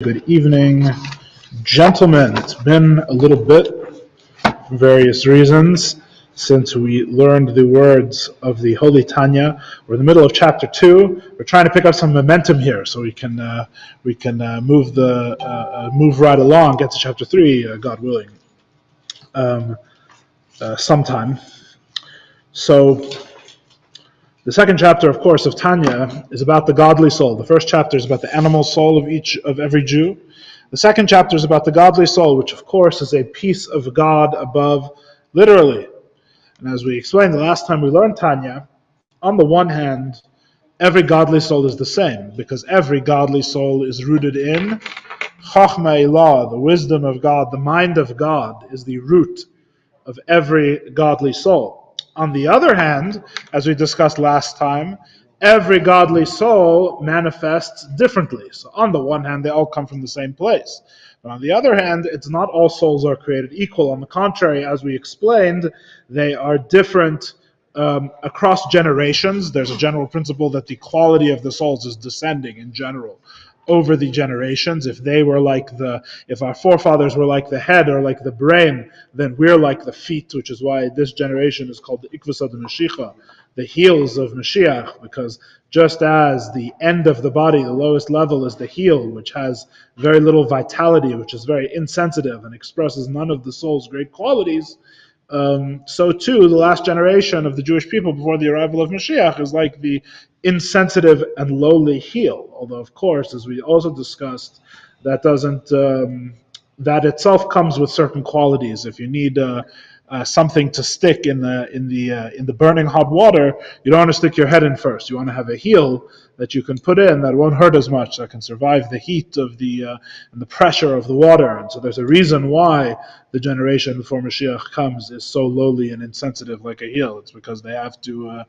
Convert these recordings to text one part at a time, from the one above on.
Good evening, gentlemen. It's been a little bit, for various reasons, since we learned the words of the Holy Tanya. We're in the middle of chapter 2. We're trying to pick up some momentum here, so we can move right along, get to chapter 3, God willing, sometime. So, the second chapter, of course, of Tanya is about the godly soul. The first chapter is about the animal soul of every Jew. The second chapter is about the godly soul, which, of course, is a piece of God above, literally. And as we explained the last time we learned Tanya, on the one hand, every godly soul is the same, because every godly soul is rooted in Chochmah Elah, the wisdom of God, the mind of God, is the root of every godly soul. On the other hand, as we discussed last time, every godly soul manifests differently. So on the one hand, they all come from the same place. But on the other hand, it's not all souls are created equal. On the contrary, as we explained, they are different across generations. There's a general principle that the quality of the souls is descending in general over the generations. If our forefathers were like the head or like the brain, then we're like the feet, which is why this generation is called the Ikvus Mashiach, the heels of Mashiach, because just as the end of the body, the lowest level, is the heel, which has very little vitality, which is very insensitive and expresses none of the soul's great qualities, so too, the last generation of the Jewish people before the arrival of Mashiach is like the insensitive and lowly heel. Although, of course, as we also discussed, that doesn't that itself comes with certain qualities. If you need something to stick in the burning hot water, you don't want to stick your head in first. You want to have a heel that you can put in that won't hurt as much, that can survive the heat of and the pressure of the water. And so there's a reason why the generation before Mashiach comes is so lowly and insensitive like a heel. It's because they have to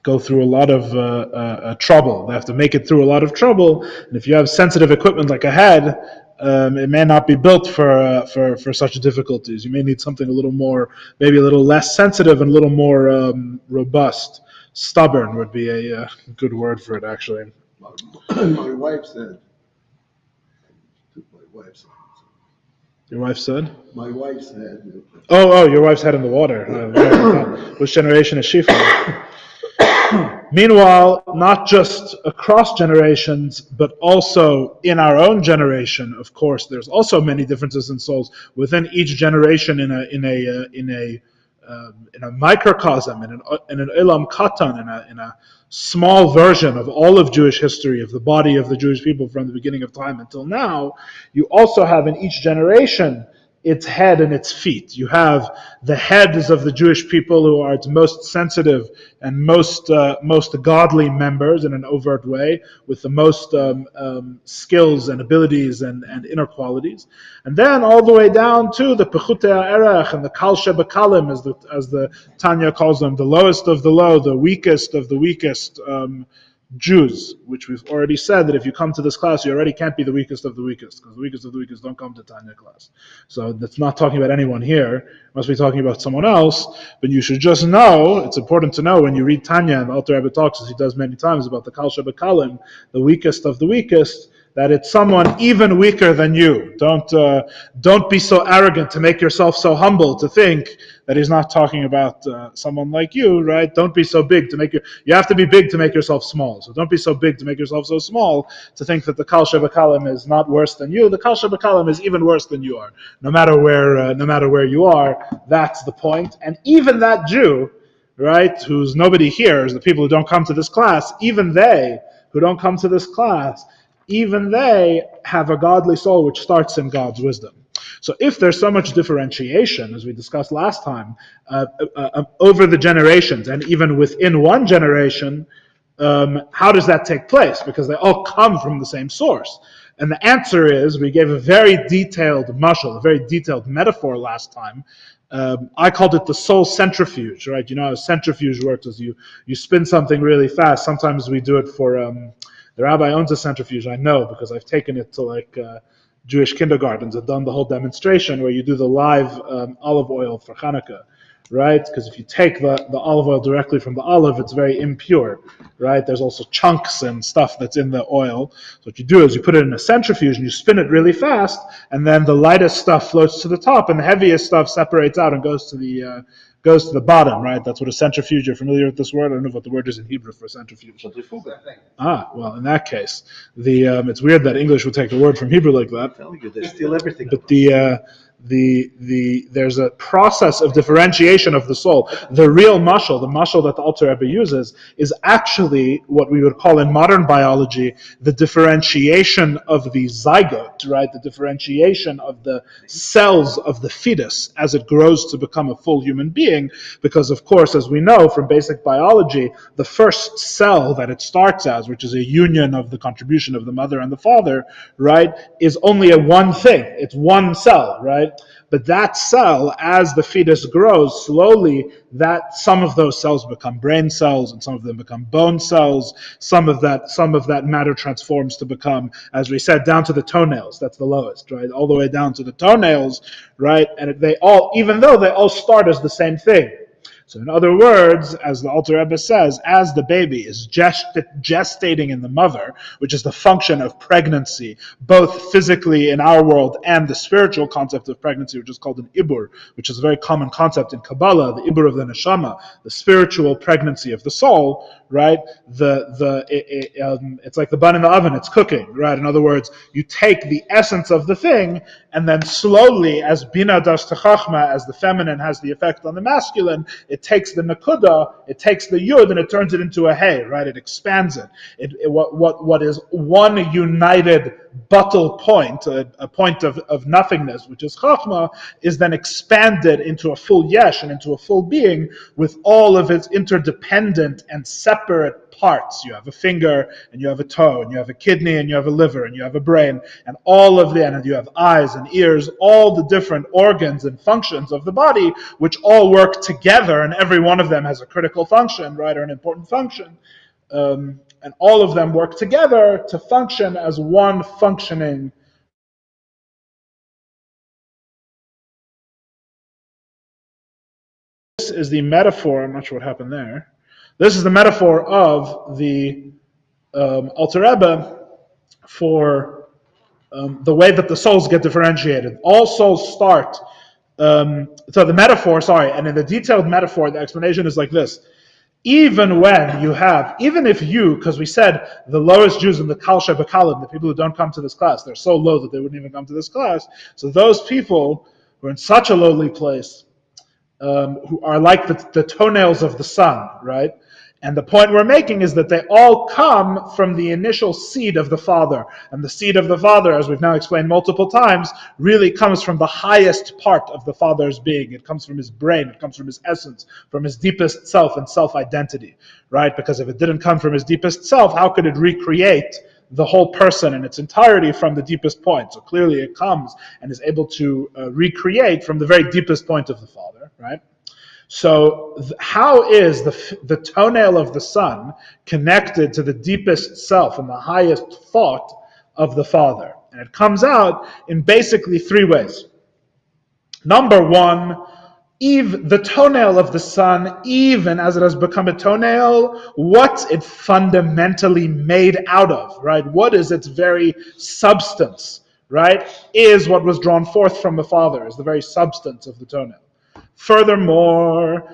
go through a lot of trouble. They have to make it through a lot of trouble. And if you have sensitive equipment like a head, it may not be built for such difficulties. You may need something a little more, maybe a little less sensitive and a little more robust. Stubborn would be a good word for it, actually. My wife said. Your wife said? My wife said. Oh, your wife's head in the water. Which generation is she from? Meanwhile, not just across generations, but also in our own generation, of course, there's also many differences in souls within each generation in a microcosm, in an Elam Katan, in a small version of all of Jewish history, of the body of the Jewish people from the beginning of time until now. You also have in each generation its head and its feet. You have the heads of the Jewish people who are its most sensitive and most godly members in an overt way, with the most skills and abilities and inner qualities. And then all the way down to the Pechutei Ha'erech and the Kal Shebekalim, as the Tanya calls them, the lowest of the low, the weakest of the weakest Jews, which we've already said that if you come to this class, you already can't be the weakest of the weakest, because the weakest of the weakest don't come to Tanya class. So that's not talking about anyone here. It must be talking about someone else. But you should just know, it's important to know when you read Tanya, and the Alter Rebbe talks, as he does many times, about the Kal Shebekalim, the weakest of the weakest, that it's someone even weaker than you. Don't be so arrogant to make yourself so humble to think that he's not talking about someone like you, right? Don't be so big you have to be big to make yourself small. So don't be so big to make yourself so small to think that the Kal Shebekalim is not worse than you. The Kal Shebekalim is even worse than you are. No matter where you are, that's the point. And even that Jew, right, who's nobody here, is the people who don't come to this class, even they who don't come to this class, even they have a godly soul which starts in God's wisdom. So if there's so much differentiation, as we discussed last time, over the generations, and even within one generation, how does that take place? Because they all come from the same source. And the answer is, we gave a very detailed mashal, a very detailed metaphor last time. I called it the Soul Centrifuge, right? You know how a centrifuge works, is you spin something really fast. Sometimes we do it for... the rabbi owns a centrifuge, I know, because I've taken it to Jewish kindergartens and done the whole demonstration where you do the live olive oil for Hanukkah. right? Because if you take the olive oil directly from the olive, it's very impure, right? There's also chunks and stuff that's in the oil. So what you do is you put it in a centrifuge and you spin it really fast, and then the lightest stuff floats to the top, and the heaviest stuff separates out and goes to the bottom, right? That's what a centrifuge. You're familiar with this word? I don't know what the word is in Hebrew for centrifuge. Well, in that case, it's weird that English would take a word from Hebrew like that. I'm telling you, they steal everything. But there's a process of differentiation of the soul. The real mashal, the mashal that the Alter Rebbe uses, is actually what we would call in modern biology the differentiation of the zygote, right? The differentiation of the cells of the fetus as it grows to become a full human being. Because, of course, as we know from basic biology, the first cell that it starts as, which is a union of the contribution of the mother and the father, right, is only a one thing. It's one cell, right? But that cell, as the fetus grows, slowly, that some of those cells become brain cells, and some of them become bone cells. Some of that matter transforms to become, as we said, down to the toenails. That's the lowest, right? All the way down to the toenails, right? And they all, even though they all start as the same thing. So in other words, as the Alter Rebbe says, as the baby is gestating in the mother, which is the function of pregnancy, both physically in our world and the spiritual concept of pregnancy, which is called an ibur, which is a very common concept in Kabbalah, the ibur of the neshama, the spiritual pregnancy of the soul, right? It's like the bun in the oven, it's cooking, right? In other words, you take the essence of the thing, and then slowly, as Bina does to Chachma, as the feminine has the effect on the masculine, it takes the nakuda, it takes the yud, and it turns it into a hey, right? It expands it. What is one united buttle point, a point of nothingness, which is Chachma, is then expanded into a full yesh and into a full being with all of its interdependent and separate parts. You have a finger, and you have a toe, and you have a kidney, and you have a liver, and you have a brain, and all of and you have eyes and ears, all the different organs and functions of the body, which all work together, and every one of them has a critical function, right, or an important function. And all of them work together to function as one functioning. This is the metaphor, I'm not sure what happened there. This is the metaphor of the Alter Rebbe for the way that the souls get differentiated. All souls start, so the metaphor, and in the detailed metaphor, the explanation is like this. Even if you, because we said the lowest Jews in the Kal Shebekalim, the people who don't come to this class, they're so low that they wouldn't even come to this class. So those people who are in such a lowly place, who are like the toenails of the sun, right? And the point we're making is that they all come from the initial seed of the Father. And the seed of the Father, as we've now explained multiple times, really comes from the highest part of the Father's being. It comes from his brain, it comes from his essence, from his deepest self and self-identity, right? Because if it didn't come from his deepest self, how could it recreate the whole person in its entirety from the deepest point? So clearly it comes and is able to recreate from the very deepest point of the Father, right? So how is the toenail of the sun connected to the deepest self and the highest thought of the Father? And it comes out in basically three ways. Number one, the toenail of the sun, even as it has become a toenail, what's it fundamentally made out of, right? What is its very substance, right? Is what was drawn forth from the Father, is the very substance of the toenail. Furthermore,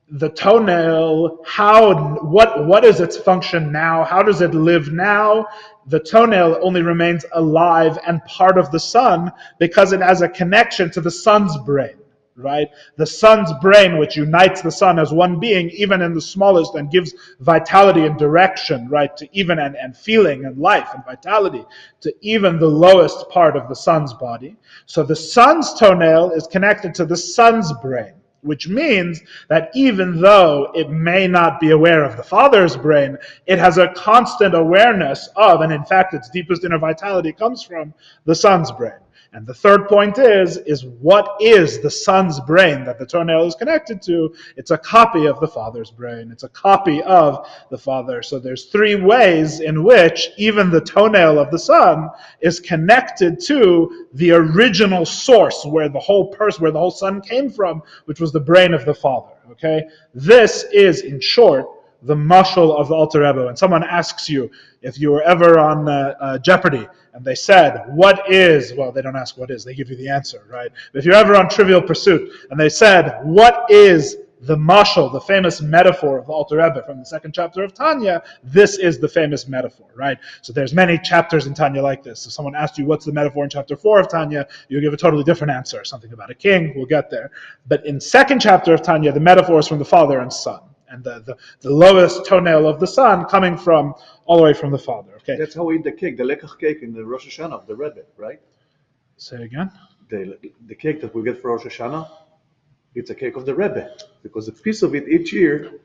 the toenail, what is its function now? How does it live now? The toenail only remains alive and part of the sun because it has a connection to the sun's brain, right? The sun's brain, which unites the sun as one being, even in the smallest, and gives vitality and direction, right, to even and feeling and life and vitality to even the lowest part of the sun's body. So the sun's toenail is connected to the sun's brain, which means that even though it may not be aware of the Father's brain, it has a constant awareness of, and in fact its deepest inner vitality comes from, the Son's brain. And the third point is what is the son's brain that the toenail is connected to? It's a copy of the father's brain. It's a copy of the father. So there's three ways in which even the toenail of the son is connected to the original source where the whole son came from, which was the brain of the father. Okay? This is, in short, the mashal of the Alter Rebbe. When someone asks you if you were ever on Jeopardy and they said, what is, well, they don't ask what is, they give you the answer, right? But if you're ever on Trivial Pursuit and they said, what is the mashal, the famous metaphor of the Alter Rebbe from the second chapter of Tanya, this is the famous metaphor, right? So there's many chapters in Tanya like this. If someone asked you what's the metaphor in chapter 4 of Tanya, you give a totally different answer, something about a king, we'll get there. But in second chapter of Tanya, the metaphor is from the father and son. And the lowest toenail of the son coming from all the way from the father. Okay. That's how we eat the cake, the lekach cake in the Rosh Hashanah of the Rebbe, right? Say again. The cake that we get for Rosh Hashanah, it's a cake of the Rebbe because a piece of it each year.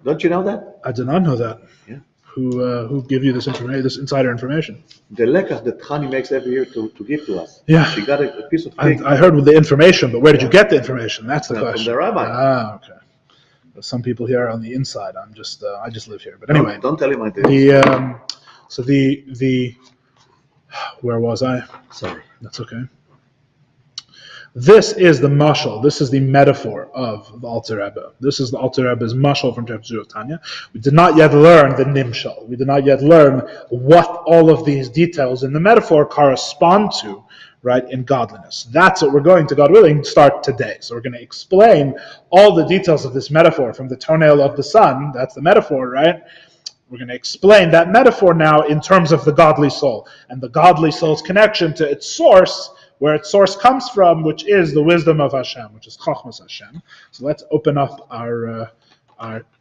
Don't you know that? I did not know that. Yeah. Who give you this information, this insider information? The lekach that Chani makes every year to give to us. Yeah. She got a piece of cake. I heard with the information, but where did you get the information? That's the question. From the rabbi. Ah, okay. Some people here are on the inside. I just live here. But anyway, don't tell him I did. Where was I? Sorry. That's okay. This is the mashal. This is the metaphor of the Alter Rebbe. This is the Alter Rebbe's mashal from chapter 2 of Tanya. We did not yet learn the nimshal. We did not yet learn what all of these details in the metaphor correspond to, right, in godliness. That's what we're going to, God willing, start today. So we're going to explain all the details of this metaphor from the toenail of the son. That's the metaphor, right? We're going to explain that metaphor now in terms of the godly soul and the godly soul's connection to its source, where its source comes from, which is the wisdom of Hashem, which is Chachmas Hashem. So let's open up our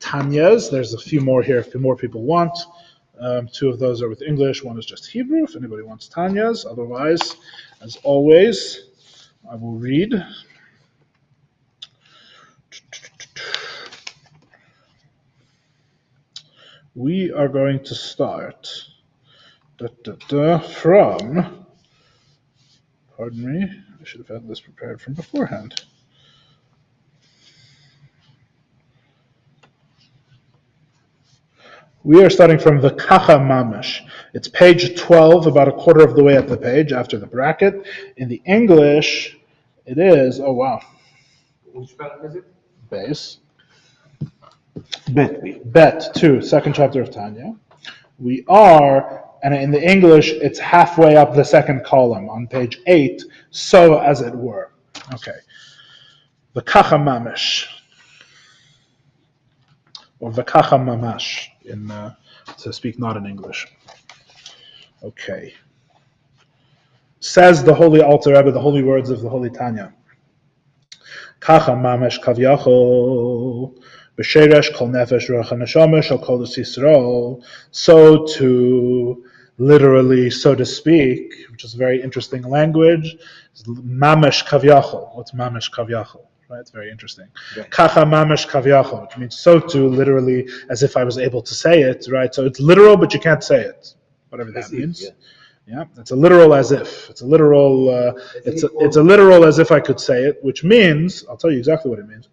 Tanyas. There's a few more here if more people want. Two of those are with English. One is just Hebrew, if anybody wants Tanyas. Otherwise, as always, I will read. We are going to start from... Pardon me, I should have had this prepared from beforehand. We are starting from the Kacha Mamish. It's page 12, about a quarter of the way up the page after the bracket. In the English, it is, oh wow. Which paragraph is it? Base. Bet. Bet 2, second chapter of Tanya. We are, and in the English, it's halfway up the second column on page 8, so as it were. Okay. The Kacha Mamish. Or the Kacha Mamash, to speak not in English. Okay. Says the Holy Alter Rebbe, the holy words of the Holy Tanya. Kacha Mamash Kavyachol. B'sheresh kol nefesh ruach haneshama shel kol Yisrael. So to, literally, so to speak, which is very interesting language, is mamash kavyachol. What's mamash kavyachol? Right, it's very interesting. Kacha mamash kavyachol, which means so to, literally, as if I was able to say it. Right, so it's literal, but you can't say it. Whatever that means. Yeah, it's a literal as if. It's a literal. It's a literal as if I could say it, which means I'll tell you exactly what it means.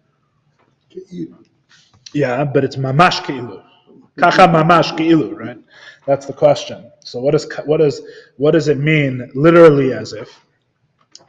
Yeah, but it's mamash keilu. Kacha mamash keilu, right? That's the question. So what does it mean literally as if?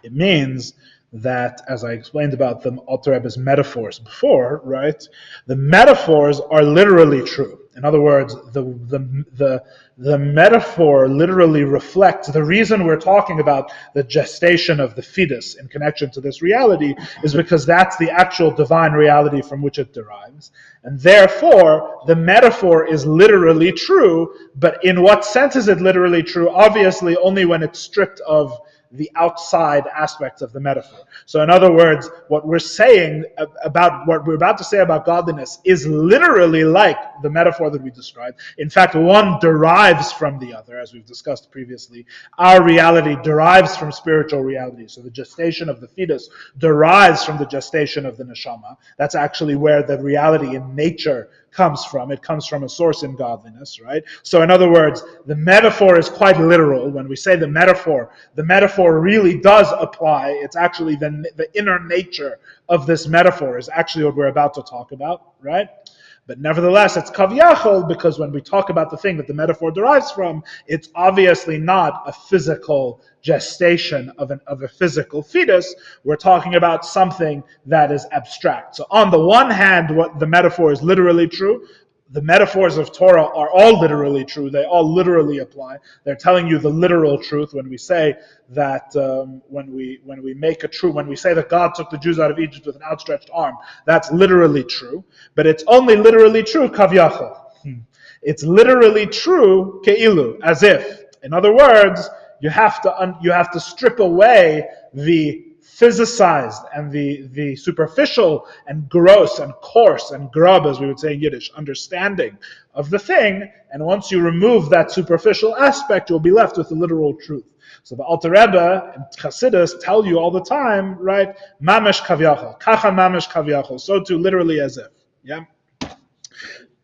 It means that, as I explained about the Alter Rebbe's metaphors before, right? The metaphors are literally true. In other words, the metaphor literally reflects the reason we're talking about the gestation of the fetus in connection to this reality is because that's the actual divine reality from which it derives. And therefore, the metaphor is literally true, but in what sense is it literally true? Obviously, only when it's stripped of the outside aspects of the metaphor. So in other words, what we're saying about what we're about to say about godliness is literally like the metaphor that we described. In fact, one derives from the other, as we've discussed previously. Our reality derives from spiritual reality. So the gestation of the fetus derives from the gestation of the neshama. That's actually where the reality in nature comes from. It comes from a source in godliness, right? So in other words, the metaphor is quite literal. When we say the metaphor really does apply. It's actually the inner nature of this metaphor is actually what we're about to talk about, right? But nevertheless, it's kavyachol, because when we talk about the thing that the metaphor derives from, it's obviously not a physical gestation of a physical fetus. We're talking about something that is abstract. So on the one hand, what the metaphor is literally true. The metaphors of Torah are all literally true. They all literally apply. They're telling you the literal truth when we say that when we say that God took the Jews out of Egypt with an outstretched arm. That's literally true, but it's only literally true kavyachol. It's literally true keilu, as if. In other words, you have to strip away the physicized and the superficial and gross and coarse and grub, as we would say in Yiddish, understanding of the thing. And once you remove that superficial aspect, you'll be left with the literal truth. So the Alter Rebbe and Chassidus tell you all the time, right? Mamash kavyachol, kacha mamash kavyachol. So too, literally as if. Yeah.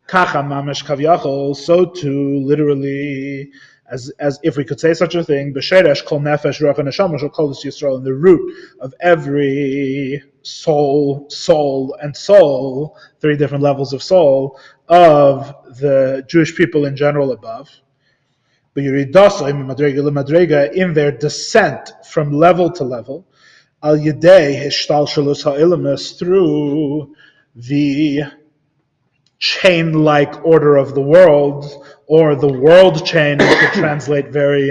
Kacha mamash kavyachol. So too, literally. As if we could say such a thing, b'sheresh kol nefesh ruach neshama shel kol Yisrael, in the root of every soul, three different levels of soul of the Jewish people in general above. B'yiridasa in their descent from level to level, al yedei hishtalshelus ha'ilamus, through the chain-like order of the world, or the world chain, you could translate very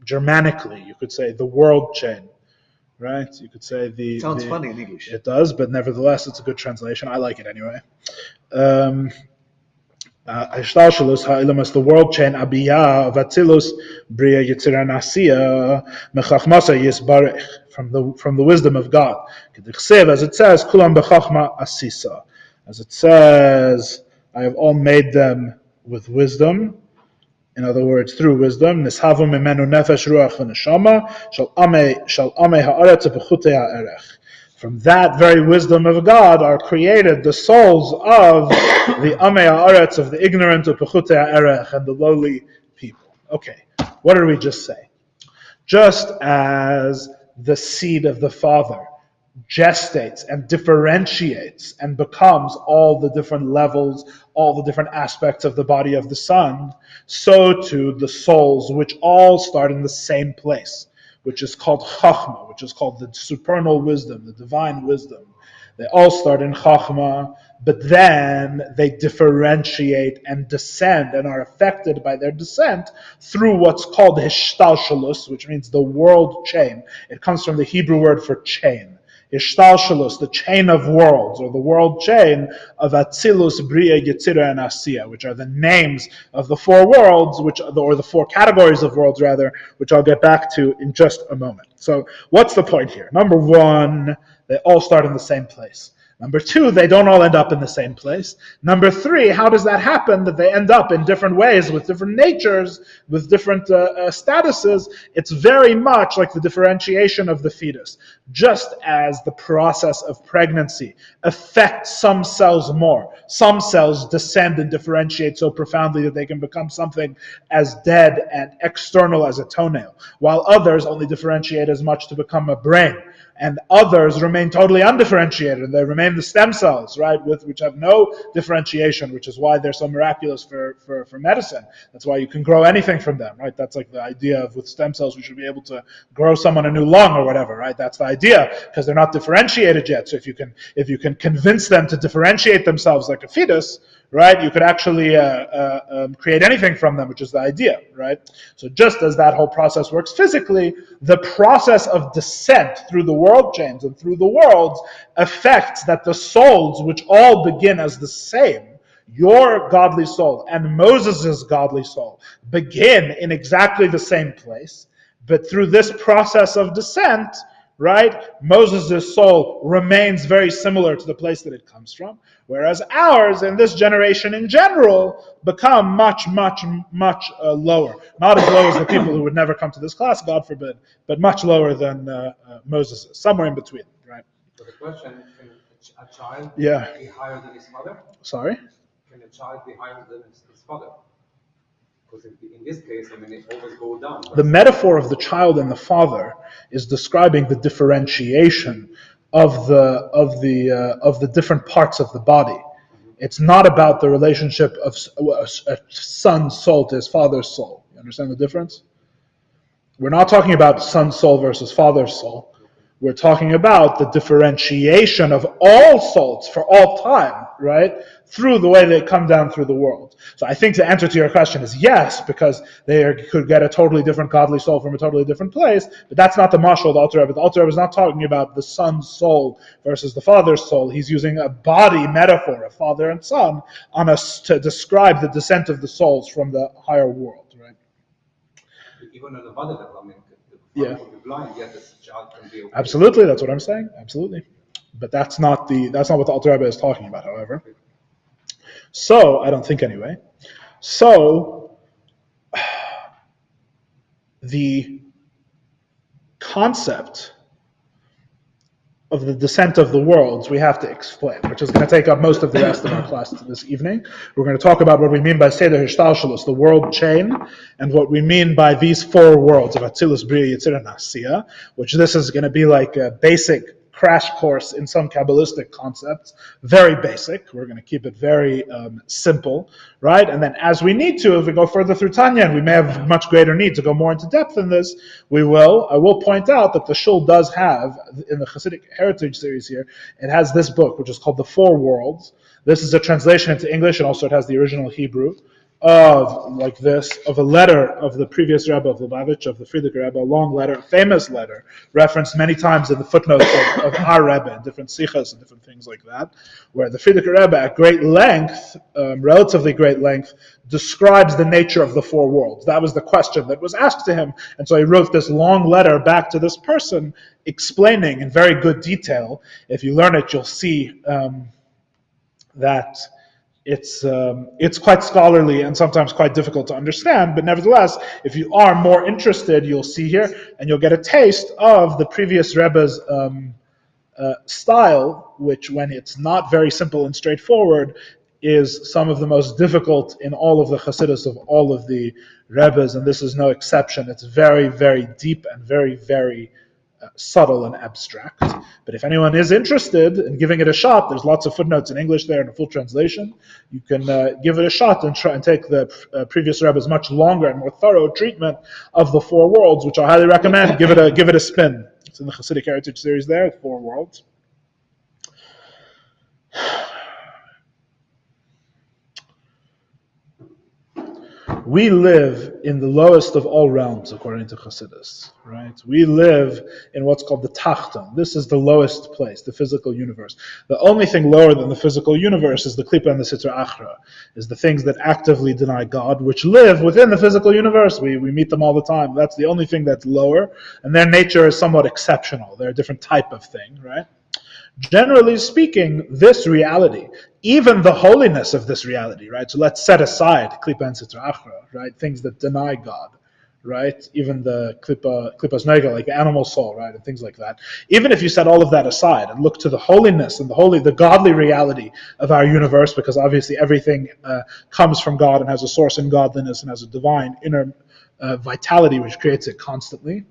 Germanically. You could say the world chain, right? You could say the. Sounds funny in English. It does, but nevertheless, it's a good translation. I like it anyway. The world chain, Abiyah of Attilus, Bria Yitzira Nasiya, Mechachmasa Yisbarech, from the wisdom of God. As it says, Kulam Bechachma Asisa. As it says, I have all made them with wisdom. In other words, through wisdom. Nishavu mimenu nefesh ruach v'neshama shal amei ha'aretz v'chutei ha'erech. From that very wisdom of God are created the souls of the amei ha'aretz, of the ignorant, of v'chutei ha'erech, and the lowly people. Okay, what did we just say? Just as the seed of the Father gestates and differentiates and becomes all the different levels, all the different aspects of the body of the Son, so too the souls, which all start in the same place, which is called Chachma, which is called the supernal wisdom, the divine wisdom. They all start in Chachma, but then they differentiate and descend and are affected by their descent through what's called Hishtalshelus, which means the world chain. It comes from the Hebrew word for chain. Hishtalshelus, the chain of worlds, or the world chain of Atzilus, Bria, Yitzira, and Asiya, which are the names of the four worlds, or the four categories of worlds, rather, which I'll get back to in just a moment. So, what's the point here? Number one, they all start in the same place. Number two, they don't all end up in the same place. Number three, how does that happen that they end up in different ways, with different natures, with different statuses? It's very much like the differentiation of the fetus. Just as the process of pregnancy affects some cells more, some cells descend and differentiate so profoundly that they can become something as dead and external as a toenail, while others only differentiate as much to become a brain. And others remain totally undifferentiated. They remain the stem cells, right, which have no differentiation, which is why they're so miraculous for medicine. That's why you can grow anything from them, right? That's like the idea of with stem cells, we should be able to grow someone a new lung or whatever, right? That's the idea, because they're not differentiated yet. So if you can convince them to differentiate themselves like a fetus, right, you could actually create anything from them, which is the idea, right? So just as that whole process works physically, the process of descent through the world chains and through the worlds affects that the souls, which all begin as the same, your godly soul and Moses' godly soul, begin in exactly the same place, but through this process of descent, right, Moses' soul remains very similar to the place that it comes from, whereas ours in this generation in general become much, much, much lower. Not as low as the people who would never come to this class, God forbid, but much lower than Moses' somewhere in between, right? So the question, can a a child Yeah. be higher than his father? Sorry? Can a child be higher than his father? Because in this case, I mean, it always go down. The metaphor of the child and the father is describing the differentiation of the different parts of the body. It's not about the relationship of a son's soul to his father's soul. You understand the difference? We're not talking about son's soul versus father's soul. We're talking about the differentiation of all souls for all time, right? Through the way they come down through the world. So I think the answer to your question is yes, because could get a totally different godly soul from a totally different place, but that's not the mashal of the Alter Rebbe. The Alter Rebbe is not talking about the son's soul versus the father's soul. He's using a body metaphor of father and son on us to describe the descent of the souls from the higher world, right? Even on the body level, I mean, the Yeah. father could be blind, yet this child can be okay. Absolutely, that's what I'm saying. Absolutely. But that's not what the Alter Rebbe is talking about, however. So, I don't think anyway. So, the concept of the descent of the worlds we have to explain, which is going to take up most of the rest of our class this evening. We're going to talk about what we mean by Seder Hishtalshelus, the world chain, and what we mean by these four worlds of Attilus, Bria, Yitzira, and Asiya, which this is going to be like a basic crash course in some Kabbalistic concepts, very basic. We're going to keep it very simple, right? And then as we need to, if we go further through Tanya, and we may have much greater need to go more into depth in this, we will. I will point out that the Shul does have, in the Chassidic Heritage series here, it has this book, which is called The Four Worlds. This is a translation into English, and also it has the original Hebrew of a letter of the previous Rebbe of Lubavitch, of the Frierdiker Rebbe, a long letter, a famous letter, referenced many times in the footnotes of our Rebbe, and different sichas and different things like that, where the Frierdiker Rebbe, at great length, relatively great length, describes the nature of the four worlds. That was the question that was asked to him, and so he wrote this long letter back to this person, explaining in very good detail. If you learn it, you'll see that it's quite scholarly and sometimes quite difficult to understand, but nevertheless, if you are more interested, you'll see here, and you'll get a taste of the previous Rebbe's style, which, when it's not very simple and straightforward, is some of the most difficult in all of the Chassidus of all of the Rebbes, and this is no exception. It's very, very deep and very, very subtle and abstract. But if anyone is interested in giving it a shot, there's lots of footnotes in English there and a full translation. You can give it a shot and try and take the previous Rebbe's much longer and more thorough treatment of the four worlds, which I highly recommend. Give it a spin. It's in the Chassidic Heritage series there, the Four Worlds. We live in the lowest of all realms, according to Chassidus, right? We live in what's called the Tachton. This is the lowest place, the physical universe. The only thing lower than the physical universe is the Klippa and the Sitra Achra, is the things that actively deny God, which live within the physical universe. We meet them all the time. That's the only thing that's lower, and their nature is somewhat exceptional. They're a different type of thing, right? Generally speaking, this reality, even the holiness of this reality, right? So let's set aside Klippa and Sitra Achra, right? Things that deny God, right? Even the Klippa's Nega, like the animal soul, right? And things like that. Even if you set all of that aside and look to the holiness and the godly reality of our universe, because obviously everything comes from God and has a source in godliness and has a divine inner vitality which creates it constantly.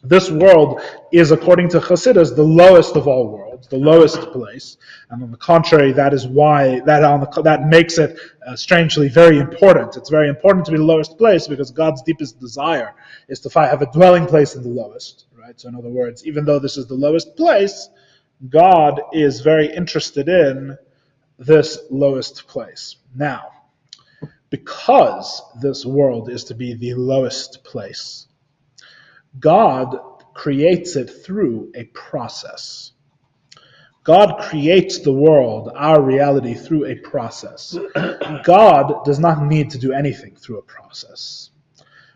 This world is, according to Chassidus, the lowest of all worlds, the lowest place, and on the contrary, that is why that makes it strangely very important. It's very important to be the lowest place because God's deepest desire is to have a dwelling place in the lowest, right? So, in other words, even though this is the lowest place, God is very interested in this lowest place. Now, because this world is to be the lowest place, God creates it through a process. God creates the world, our reality, through a process. God does not need to do anything through a process.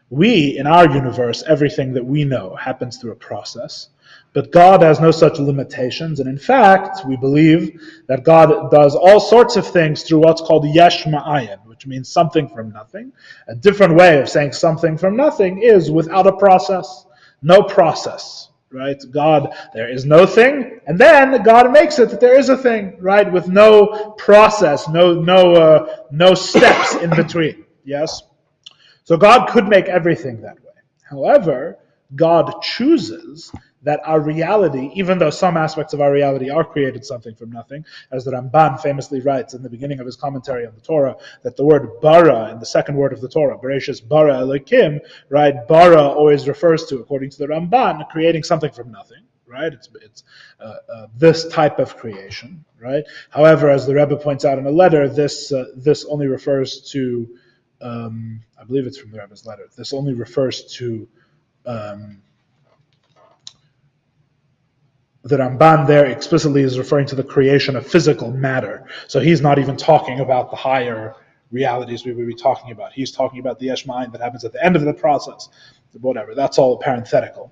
We, in our universe, everything that we know happens through a process. But God has no such limitations, and in fact, we believe that God does all sorts of things through what's called yesh ma'ayin, which means something from nothing. A different way of saying something from nothing is without a process. No process, right? God, there is no thing, and then God makes it that there is a thing, right? With no process, no steps in between. Yes. So God could make everything that way. However, God chooses that our reality, even though some aspects of our reality are created something from nothing, as the Ramban famously writes in the beginning of his commentary on the Torah, that the word bara in the second word of the Torah, Bereshis bara Elokim, right? Bara always refers to, according to the Ramban, creating something from nothing. Right, it's this type of creation, right? However, as the Rebbe points out in a letter, this only refers to, I believe it's from the Rebbe's letter. This only refers to the Ramban there explicitly is referring to the creation of physical matter. So he's not even talking about the higher realities we would be talking about. He's talking about the yesh ma'ayin that happens at the end of the process. Whatever, that's all parenthetical.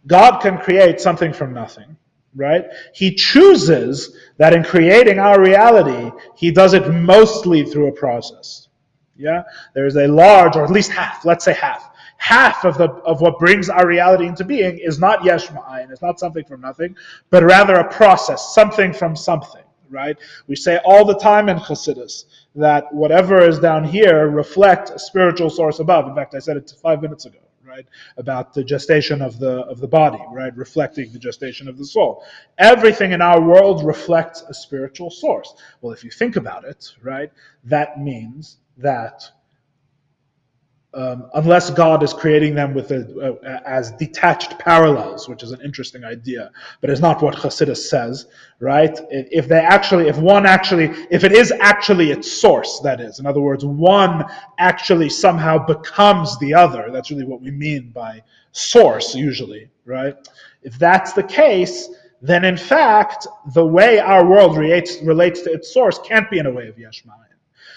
God can create something from nothing, right? He chooses that in creating our reality, he does it mostly through a process. Yeah? There is a large, or at least half, let's say half of what brings our reality into being is not yesh ma'ayin, it's not something from nothing, but rather a process, something from something, right? We say all the time in Chassidus that whatever is down here reflects a spiritual source above. In fact, I said it 5 minutes ago, right? About the gestation of the body, right? Reflecting the gestation of the soul. Everything in our world reflects a spiritual source. Well, if you think about it, right, that means that unless God is creating them with as detached parallels, which is an interesting idea, but it's not what Chassidus says, right? If it is actually its source, that is, in other words, one actually somehow becomes the other. That's really what we mean by source, usually, right? If that's the case, then in fact, the way our world relates to its source can't be in a way of yesh ma'ayin.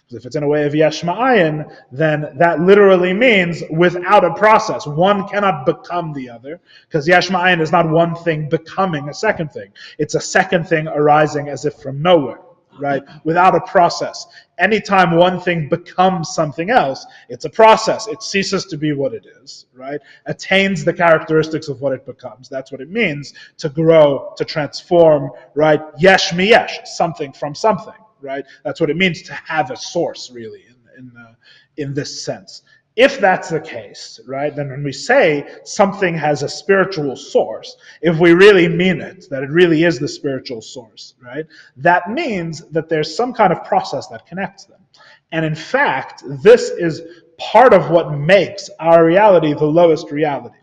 Because if it's in a way of yesh ma'ayin, then that literally means without a process. One cannot become the other, because yesh ma'ayin is not one thing becoming a second thing. It's a second thing arising as if from nowhere, right? Without a process. Anytime one thing becomes something else, it's a process. It ceases to be what it is, right? Attains the characteristics of what it becomes. That's what it means to grow, to transform, right? Yesh mi-yesh, something from something. Right? That's what it means to have a source, really, in this sense. If that's the case, right, then when we say something has a spiritual source, if we really mean it, that it really is the spiritual source, right, that means that there's some kind of process that connects them. And in fact, this is part of what makes our reality the lowest reality.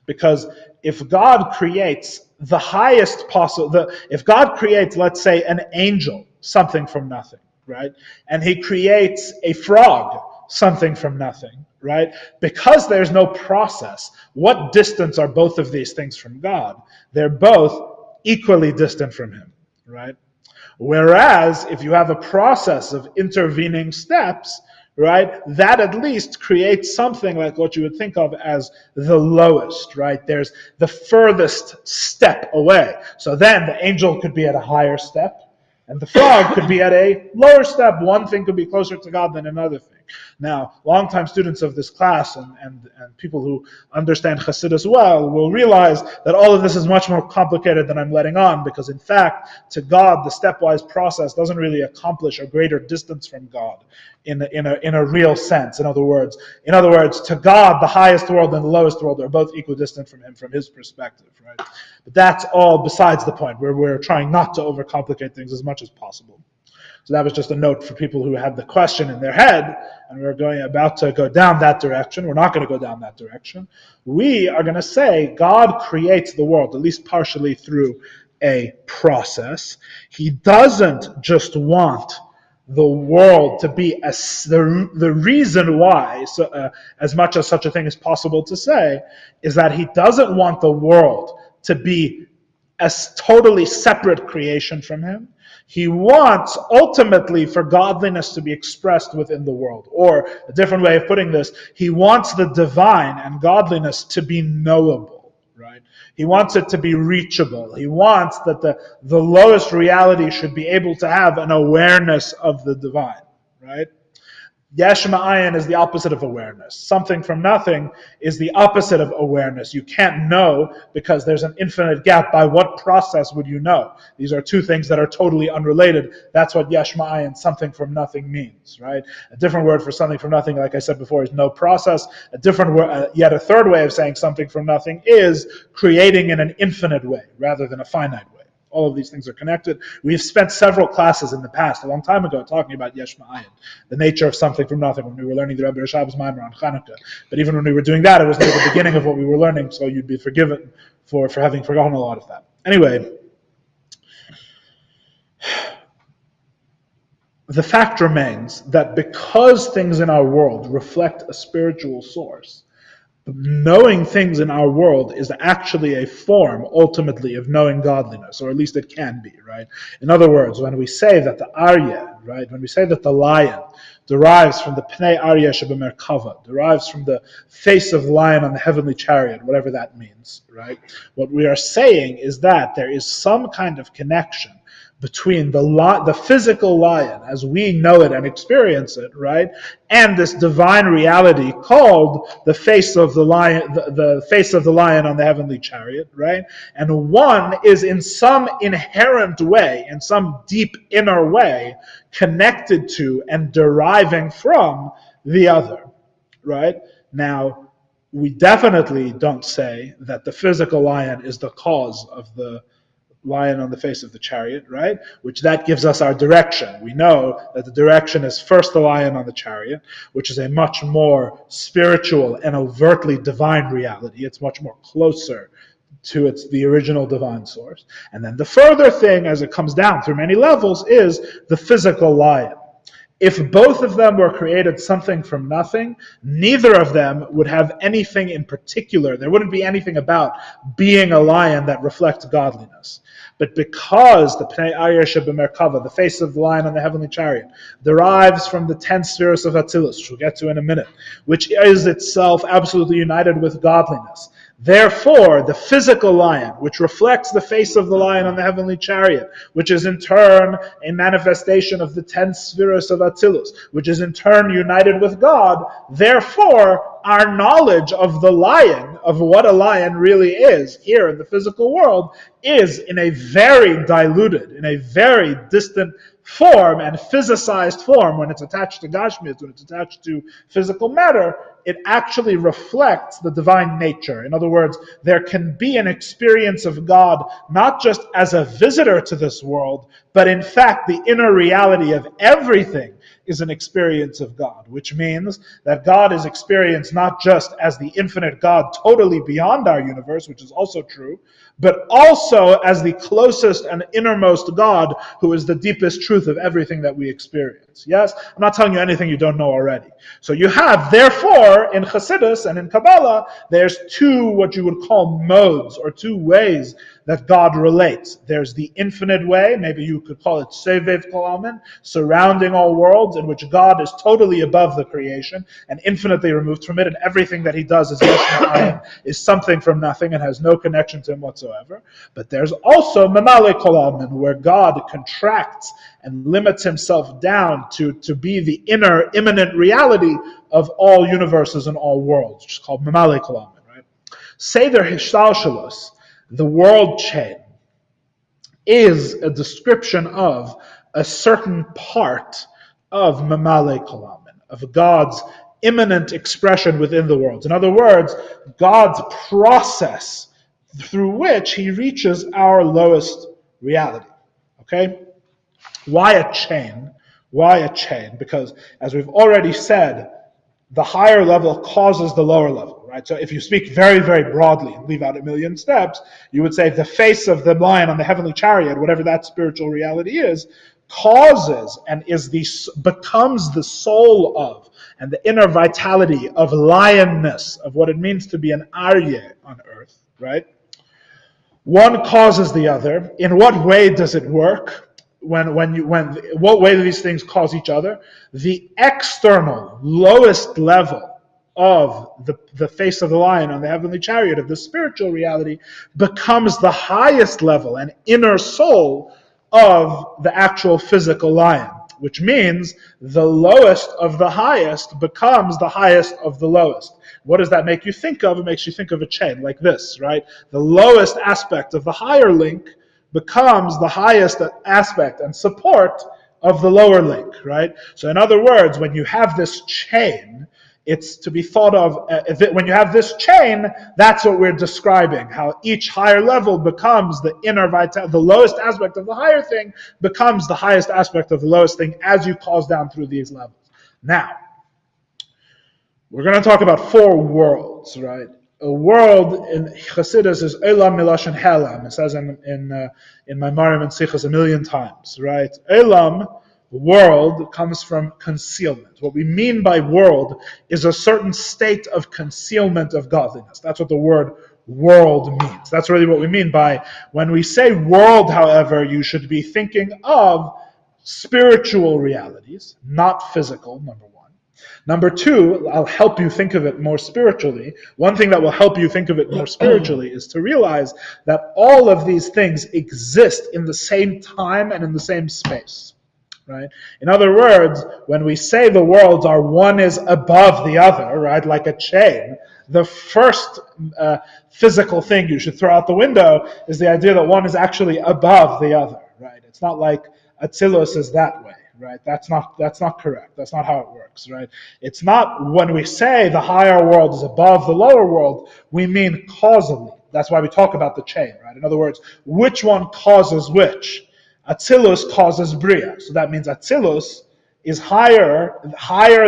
Because if God creates the highest possible, if God creates, let's say, an angel, something from nothing, right? And he creates a frog, something from nothing, right? Because there's no process, what distance are both of these things from God? They're both equally distant from him, right? Whereas if you have a process of intervening steps, right, that at least creates something like what you would think of as the lowest, right? There's the furthest step away. So then the angel could be at a higher step, and the frog could be at a lower step. One thing could be closer to God than another thing. Now, longtime students of this class and people who understand Chassidus well will realize that all of this is much more complicated than I'm letting on, because in fact, to God, the stepwise process doesn't really accomplish a greater distance from God in a real sense. In other words, to God, the highest world and the lowest world are both equidistant from him, from his perspective, right? But that's all besides the point, where we're trying not to overcomplicate things as much as possible. So that was just a note for people who had the question in their head, and we're about to go down that direction. We're not going to go down that direction. We are going to say God creates the world, at least partially through a process. He doesn't just want the world to be the reason why, as much as such a thing is possible to say, is that he doesn't want the world to be a totally separate creation from him. He wants ultimately for godliness to be expressed within the world. Or a different way of putting this, he wants the divine and godliness to be knowable, right? He wants it to be reachable. He wants that the lowest reality should be able to have an awareness of the divine, right? Yesh ma'ayin is the opposite of awareness. Something from nothing is the opposite of awareness. You can't know because there's an infinite gap. By what process would you know? These are two things that are totally unrelated. That's what yesh ma'ayin, something from nothing, means, right? A different word for something from nothing, like I said before, is no process. A different word, yet a third way of saying something from nothing is creating in an infinite way rather than a finite way. All of these things are connected. We've spent several classes in the past, a long time ago, talking about yesh ma'ayin, the nature of something from nothing, when we were learning the Rebbe Rashab's Maimer on Chanukah. But even when we were doing that, it was near the beginning of what we were learning, so you'd be forgiven for having forgotten a lot of that. Anyway, the fact remains that because things in our world reflect a spiritual source, knowing things in our world is actually a form, ultimately, of knowing godliness, or at least it can be, right? In other words, when we say that the Aryeh, right, when we say that the lion derives from the Pnei Aryeh shebemerkava, derives from the face of the lion on the heavenly chariot, whatever that means, right? What we are saying is that there is some kind of connection between the physical lion as we know it and experience it, right, and this divine reality called the face of the lion, the face of the lion on the heavenly chariot, right? And one is in some inherent way, in some deep inner way, connected to and deriving from the other, right? Now, we definitely don't say that the physical lion is the cause of the lion on the face of the chariot, right? Which that gives us our direction. We know that the direction is first the lion on the chariot, which is a much more spiritual and overtly divine reality. It's much more closer to the original divine source. And then the further thing, as it comes down through many levels, is the physical lion. If both of them were created something from nothing, neither of them would have anything in particular. There wouldn't be anything about being a lion that reflects godliness. But because the Pnei Aryeh shebemerkava, the face of the lion on the heavenly chariot, derives from the 10 spheres of Attilus, which we'll get to in a minute, which is itself absolutely united with godliness. Therefore, the physical lion, which reflects the face of the lion on the heavenly chariot, which is in turn a manifestation of the 10 spheres of Attilus, which is in turn united with God, therefore, our knowledge of the lion, of what a lion really is here in the physical world, is in a very diluted, in a very distant form and physicized form. When it's attached to Gashmias, when it's attached to physical matter, it actually reflects the divine nature. In other words, there can be an experience of God not just as a visitor to this world, but in fact the inner reality of everything is an experience of God, which means that God is experienced not just as the infinite God totally beyond our universe, which is also true, but also as the closest and innermost God who is the deepest truth of everything that we experience. Yes? I'm not telling you anything you don't know already. So you have, therefore, in Chassidus and in Kabbalah, there's two, what you would call modes, or two ways that God relates. There's the infinite way, maybe you could call it Sevev Kolamin, surrounding all worlds, in which God is totally above the creation and infinitely removed from it, and everything that he does is something from nothing and has no connection to him whatsoever. But there's also Mamale Kolamin, where God contracts and limits himself down to be the inner, immanent reality of all universes and all worlds, which is called Mamale Kolamin, right? Seder Hishtalshalos, the world chain, is a description of a certain part of Mamale Kolamin, of God's immanent expression within the world. In other words, God's process through which he reaches our lowest reality. Okay? Why a chain? Why a chain? Because, as we've already said, the higher level causes the lower level, right? So if you speak very, very broadly and leave out a million steps, you would say the face of the lion on the heavenly chariot, whatever that spiritual reality is, causes and becomes the soul of and the inner vitality of lionness, of what it means to be an Aryeh on earth, right? One causes the other. In what way does it work? What way do these things cause each other? The external, lowest level of the face of the lion on the heavenly chariot of the spiritual reality becomes the highest level and inner soul of the actual physical lion. which means the lowest of the highest becomes the highest of the lowest. What does that make you think of? It makes you think of a chain like this, right? The lowest aspect of the higher link becomes the highest aspect and support of the lower link, right? So in other words, when you have this chain, it's to be thought of, when you have this chain, that's what we're describing, how each higher level becomes the inner vitality, the lowest aspect of the higher thing becomes the highest aspect of the lowest thing as you pause down through these levels. Now, we're going to talk about 4 worlds, right? A world in Chassidus is Olam Milashon Helam. It says in my Marim and Sichas a million times, right? Olam, world, comes from concealment. What we mean by world is a certain state of concealment of godliness. That's what the word world means. That's really what we mean by, when we say world, however, you should be thinking of spiritual realities, not physical, number 1. Number 2, I'll help you think of it more spiritually. One thing that will help you think of it more spiritually is to realize that all of these things exist in the same time and in the same space. Right? In other words, when we say the worlds are one is above the other, right, like a chain, the first physical thing you should throw out the window is the idea that one is actually above the other. Right? It's not like Attilus is that way. Right? That's not correct. That's not how it works, right? It's not, when we say the higher world is above the lower world, we mean causally. That's why we talk about the chain, right? In other words, which one causes which? Attilus causes Bria. So that means Attilus is higher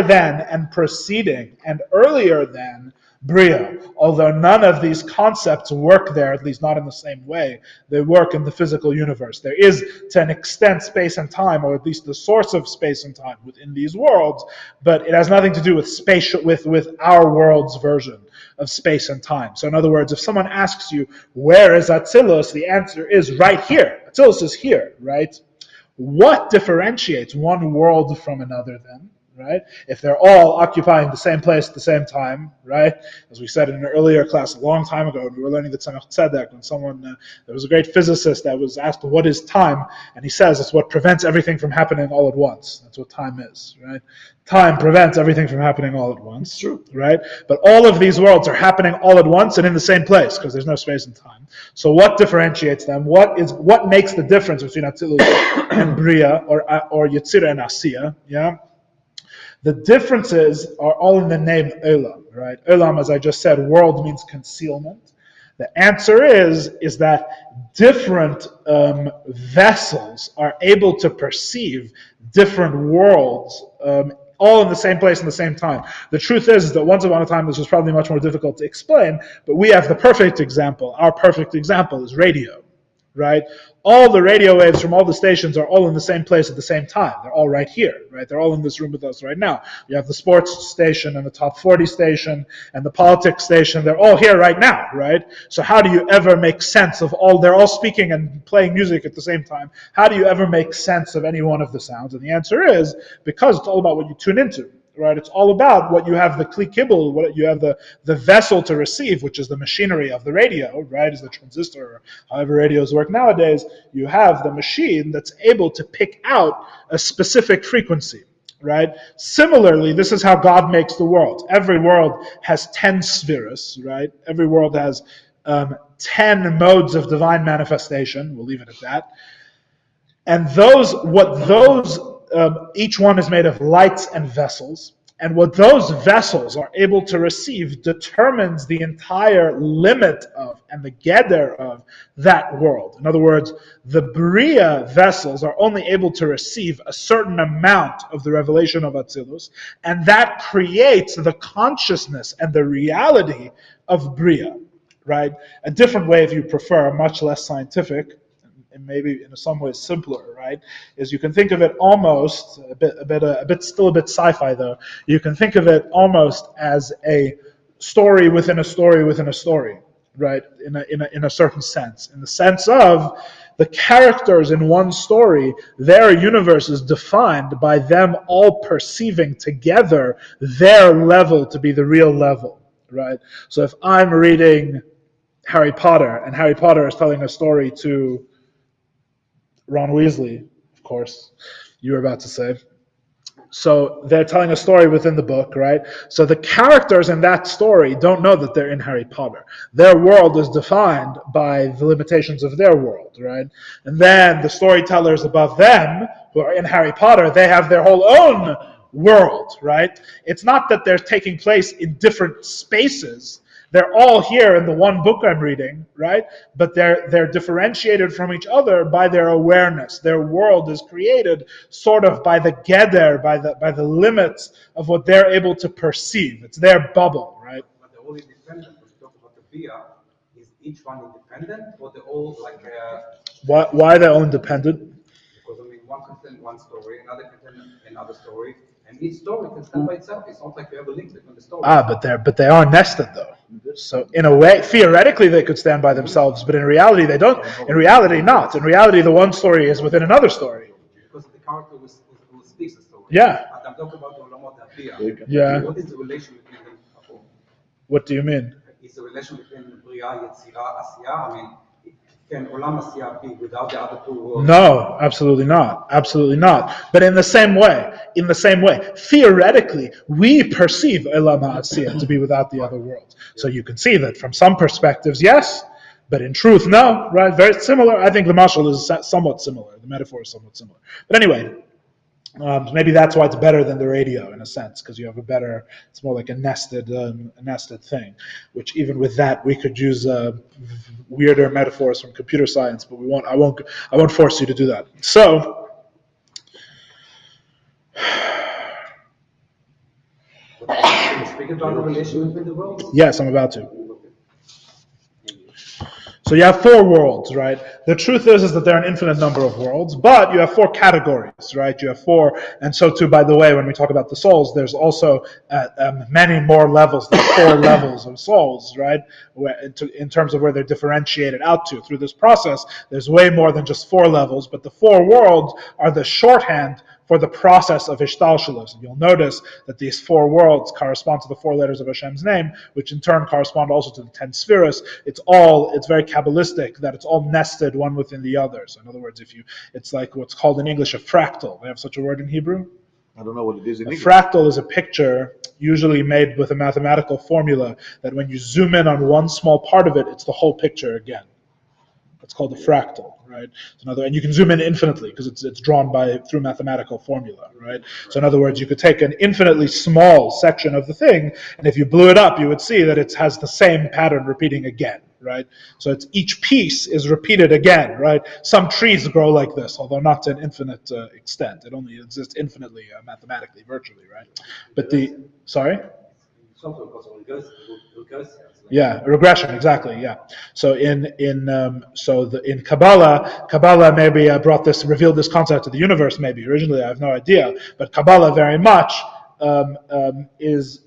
than and preceding and earlier than Bria, although none of these concepts work there, at least not in the same way they work in the physical universe. There is, to an extent, space and time, or at least the source of space and time within these worlds, but it has nothing to do with space, with our world's version of space and time. So in other words, if someone asks you, where is Attilus? The answer is right here. Attilus is here, right? What differentiates one world from another then? Right? If they're all occupying the same place at the same time, right? As we said in an earlier class a long time ago, when we were learning the Tzemach Tzedek, when there was a great physicist that was asked, what is time? And he says, it's what prevents everything from happening all at once. That's what time is, right? Time prevents everything from happening all at once, true, right? But all of these worlds are happening all at once and in the same place, because there's no space and time. So what differentiates them? What makes the difference between Attilus and Bria, or Yitzira and Asiya, yeah? The differences are all in the name Olam, right? Olam, as I just said, world means concealment. The answer is that different vessels are able to perceive different worlds all in the same place in the same time. The truth is that once upon a time this was probably much more difficult to explain, but we have the perfect example. Our perfect example is radio, right? All the radio waves from all the stations are all in the same place at the same time. They're all right here, right? They're all in this room with us right now. You have the sports station and the top 40 station and the politics station. They're all here right now, right? So how do you ever make sense of they're all speaking and playing music at the same time. How do you ever make sense of any one of the sounds? And the answer is, because it's all about what you tune into. Right? It's all about what you have the kli kibul, what you have the vessel to receive, which is the machinery of the radio, right? Is the transistor, or however radios work nowadays. You have the machine that's able to pick out a specific frequency, right? Similarly, this is how God makes the world. Every world has 10 spheres, right? Every world has 10 modes of divine manifestation. We'll leave it at that. And each one is made of lights and vessels, and what those vessels are able to receive determines the entire limit of and the geder of that world. In other words, the Bria vessels are only able to receive a certain amount of the revelation of Attilus, and that creates the consciousness and the reality of Bria, right? A different way, if you prefer, much less scientific, and maybe in some ways simpler, right? Is you can think of it almost still a bit sci-fi though. You can think of it almost as a story within a story within a story, right? In a certain sense, in the sense of the characters in one story, their universe is defined by them all perceiving together their level to be the real level, right? So if I'm reading Harry Potter and Harry Potter is telling a story to Ron Weasley, of course, you were about to say. So they're telling a story within the book, right? So the characters in that story don't know that they're in Harry Potter. Their world is defined by the limitations of their world, right? And then the storytellers above them, who are in Harry Potter, they have their whole own world, right? It's not that they're taking place in different spaces. They're all here in the one book I'm reading, right? But they're differentiated from each other by their awareness. Their world is created sort of by the geder, by the limits of what they're able to perceive. It's their bubble, right? But they're all independent. When you talk about the Bia, is each one independent, or they're all like? Why are they all independent? Because one can tell one story, another can tell another story, and each story can stand by itself. It's not like you have a link between the stories. But they are nested though. So in a way, theoretically, they could stand by themselves, but in reality, they don't. In reality, not. In reality, the one story is within another story. Because the character who speaks the story. Yeah. But I'm talking about the Olamot Abia. Yeah. What is the relation between them? What do you mean? Is the relation between Bria, Yitzira, Asiya? I mean, can Olam Asiya be without the other two worlds? No, absolutely not. Absolutely not. But in the same way, theoretically, we perceive Olam Asiya to be without the other world. So you can see that from some perspectives, yes, but in truth, no, right? Very similar. I think the mashal is somewhat similar. The metaphor is somewhat similar. But anyway, maybe that's why it's better than the radio in a sense, because you have it's more like a nested thing, which even with that, we could use weirder metaphors from computer science, but I won't force you to do that. So, Can you speak about the relation between the worlds? yes, I'm about to. So you have four worlds, right? The truth is that there are an infinite number of worlds, but you have four categories, right? You have four, and so too, by the way, when we talk about the souls, there's also many more levels. There are four levels of souls, right? In terms of where they're differentiated out to. Through this process, there's way more than just four levels, but the four worlds are the shorthand for the process of Ishtalshalos. You'll notice that these four worlds correspond to the four letters of Hashem's name, which in turn correspond also to the 10 spheres. It's very Kabbalistic that it's all nested one within the other. So in other words, it's like what's called in English a fractal. They have such a word in Hebrew? I don't know what it is in English. Fractal is a picture usually made with a mathematical formula that when you zoom in on one small part of it, it's the whole picture again. It's called a fractal, right? And you can zoom in infinitely because it's drawn through mathematical formula, right? So in other words, you could take an infinitely small section of the thing, and if you blew it up, you would see that it has the same pattern repeating again, right? So each piece is repeated again, right? Some trees grow like this, although not to an infinite extent. It only exists infinitely, mathematically, virtually, right? But sorry? Yeah, regression, exactly. Yeah. So in Kabbalah maybe revealed this concept to the universe. Maybe originally, I have no idea, but Kabbalah very much is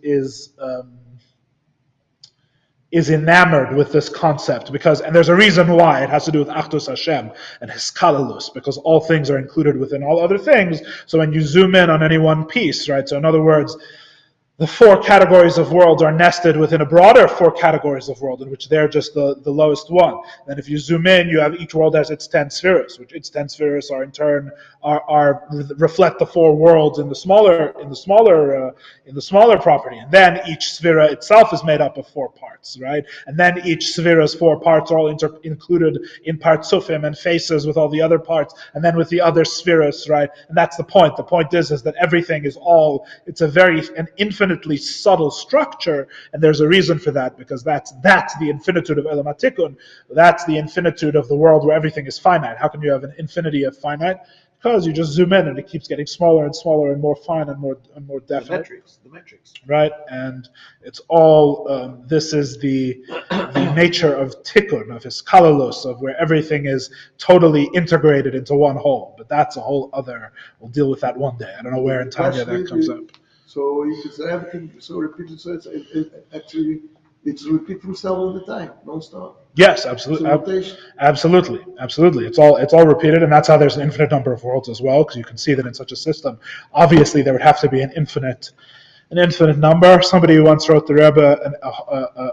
enamored with this concept and there's a reason why. It has to do with Achdus Hashem and Hiskalalus, because all things are included within all other things. So when you zoom in on any one piece, right? So in other words, the four categories of worlds are nested within a broader four categories of world, in which they're just the lowest one. Then if you zoom in, you have each world has its 10 spheres, which its 10 spheres are in turn reflect the four worlds in the smaller property. And then each sphera itself is made up of four parts, right? And then each sphera's four parts are all included in partsufim and faces with all the other parts, and then with the other spheres, right? And that's the point. The point is that everything is it's an infinitely subtle structure, and there's a reason for that, because that's the infinitude of Elam HaTikun. That's the infinitude of the world where everything is finite. How can you have an infinity of finite? Because you just zoom in and it keeps getting smaller and smaller and more fine and more definite. The metrics. Right, and it's all. This is the nature of tikkun, of hiskalalos, of where everything is totally integrated into one whole. But that's a whole other. We'll deal with that one day. I don't know where in Tanya that comes up. So you could say everything so repeated. So it's repeating itself all the time, non-stop. Yes, absolutely, absolutely. It's all repeated, and that's how there's an infinite number of worlds as well. Because you can see that in such a system, obviously there would have to be an infinite an infinite number. Somebody once wrote the Rebbe, and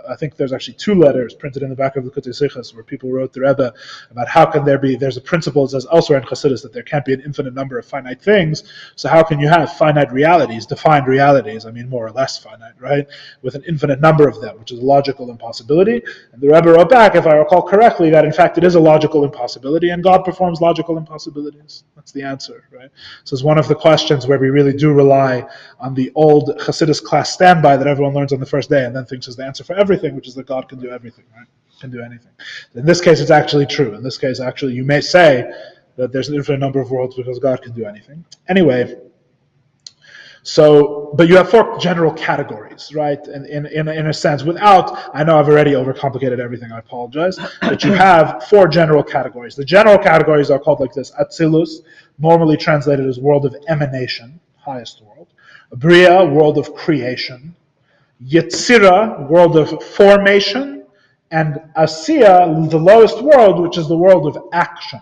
I think there's actually 2 letters printed in the back of the Kutei Sichos where people wrote the Rebbe about how can there be, there's a principle that says elsewhere in Chassidus that there can't be an infinite number of finite things, so how can you have finite realities, defined realities, I mean more or less finite, right, with an infinite number of them, which is a logical impossibility. And the Rebbe wrote back, if I recall correctly, that in fact it is a logical impossibility, and God performs logical impossibilities. That's the answer, right? So it's one of the questions where we really do rely on the old Chassidus class standby that everyone learns on the first day and then thinks is the answer for everything, which is that God can do everything, right? Can do anything. In this case, it's actually true. In this case, actually, you may say that there's an infinite number of worlds because God can do anything. Anyway, so, but you have 4 general categories, right? In a sense, without, I know I've already overcomplicated everything, I apologize, but you have 4 general categories. The general categories are called like this: Attilus, normally translated as world of emanation, highest world; Bria, world of creation; Yitzira, world of formation; and Asiya, the lowest world, which is the world of action.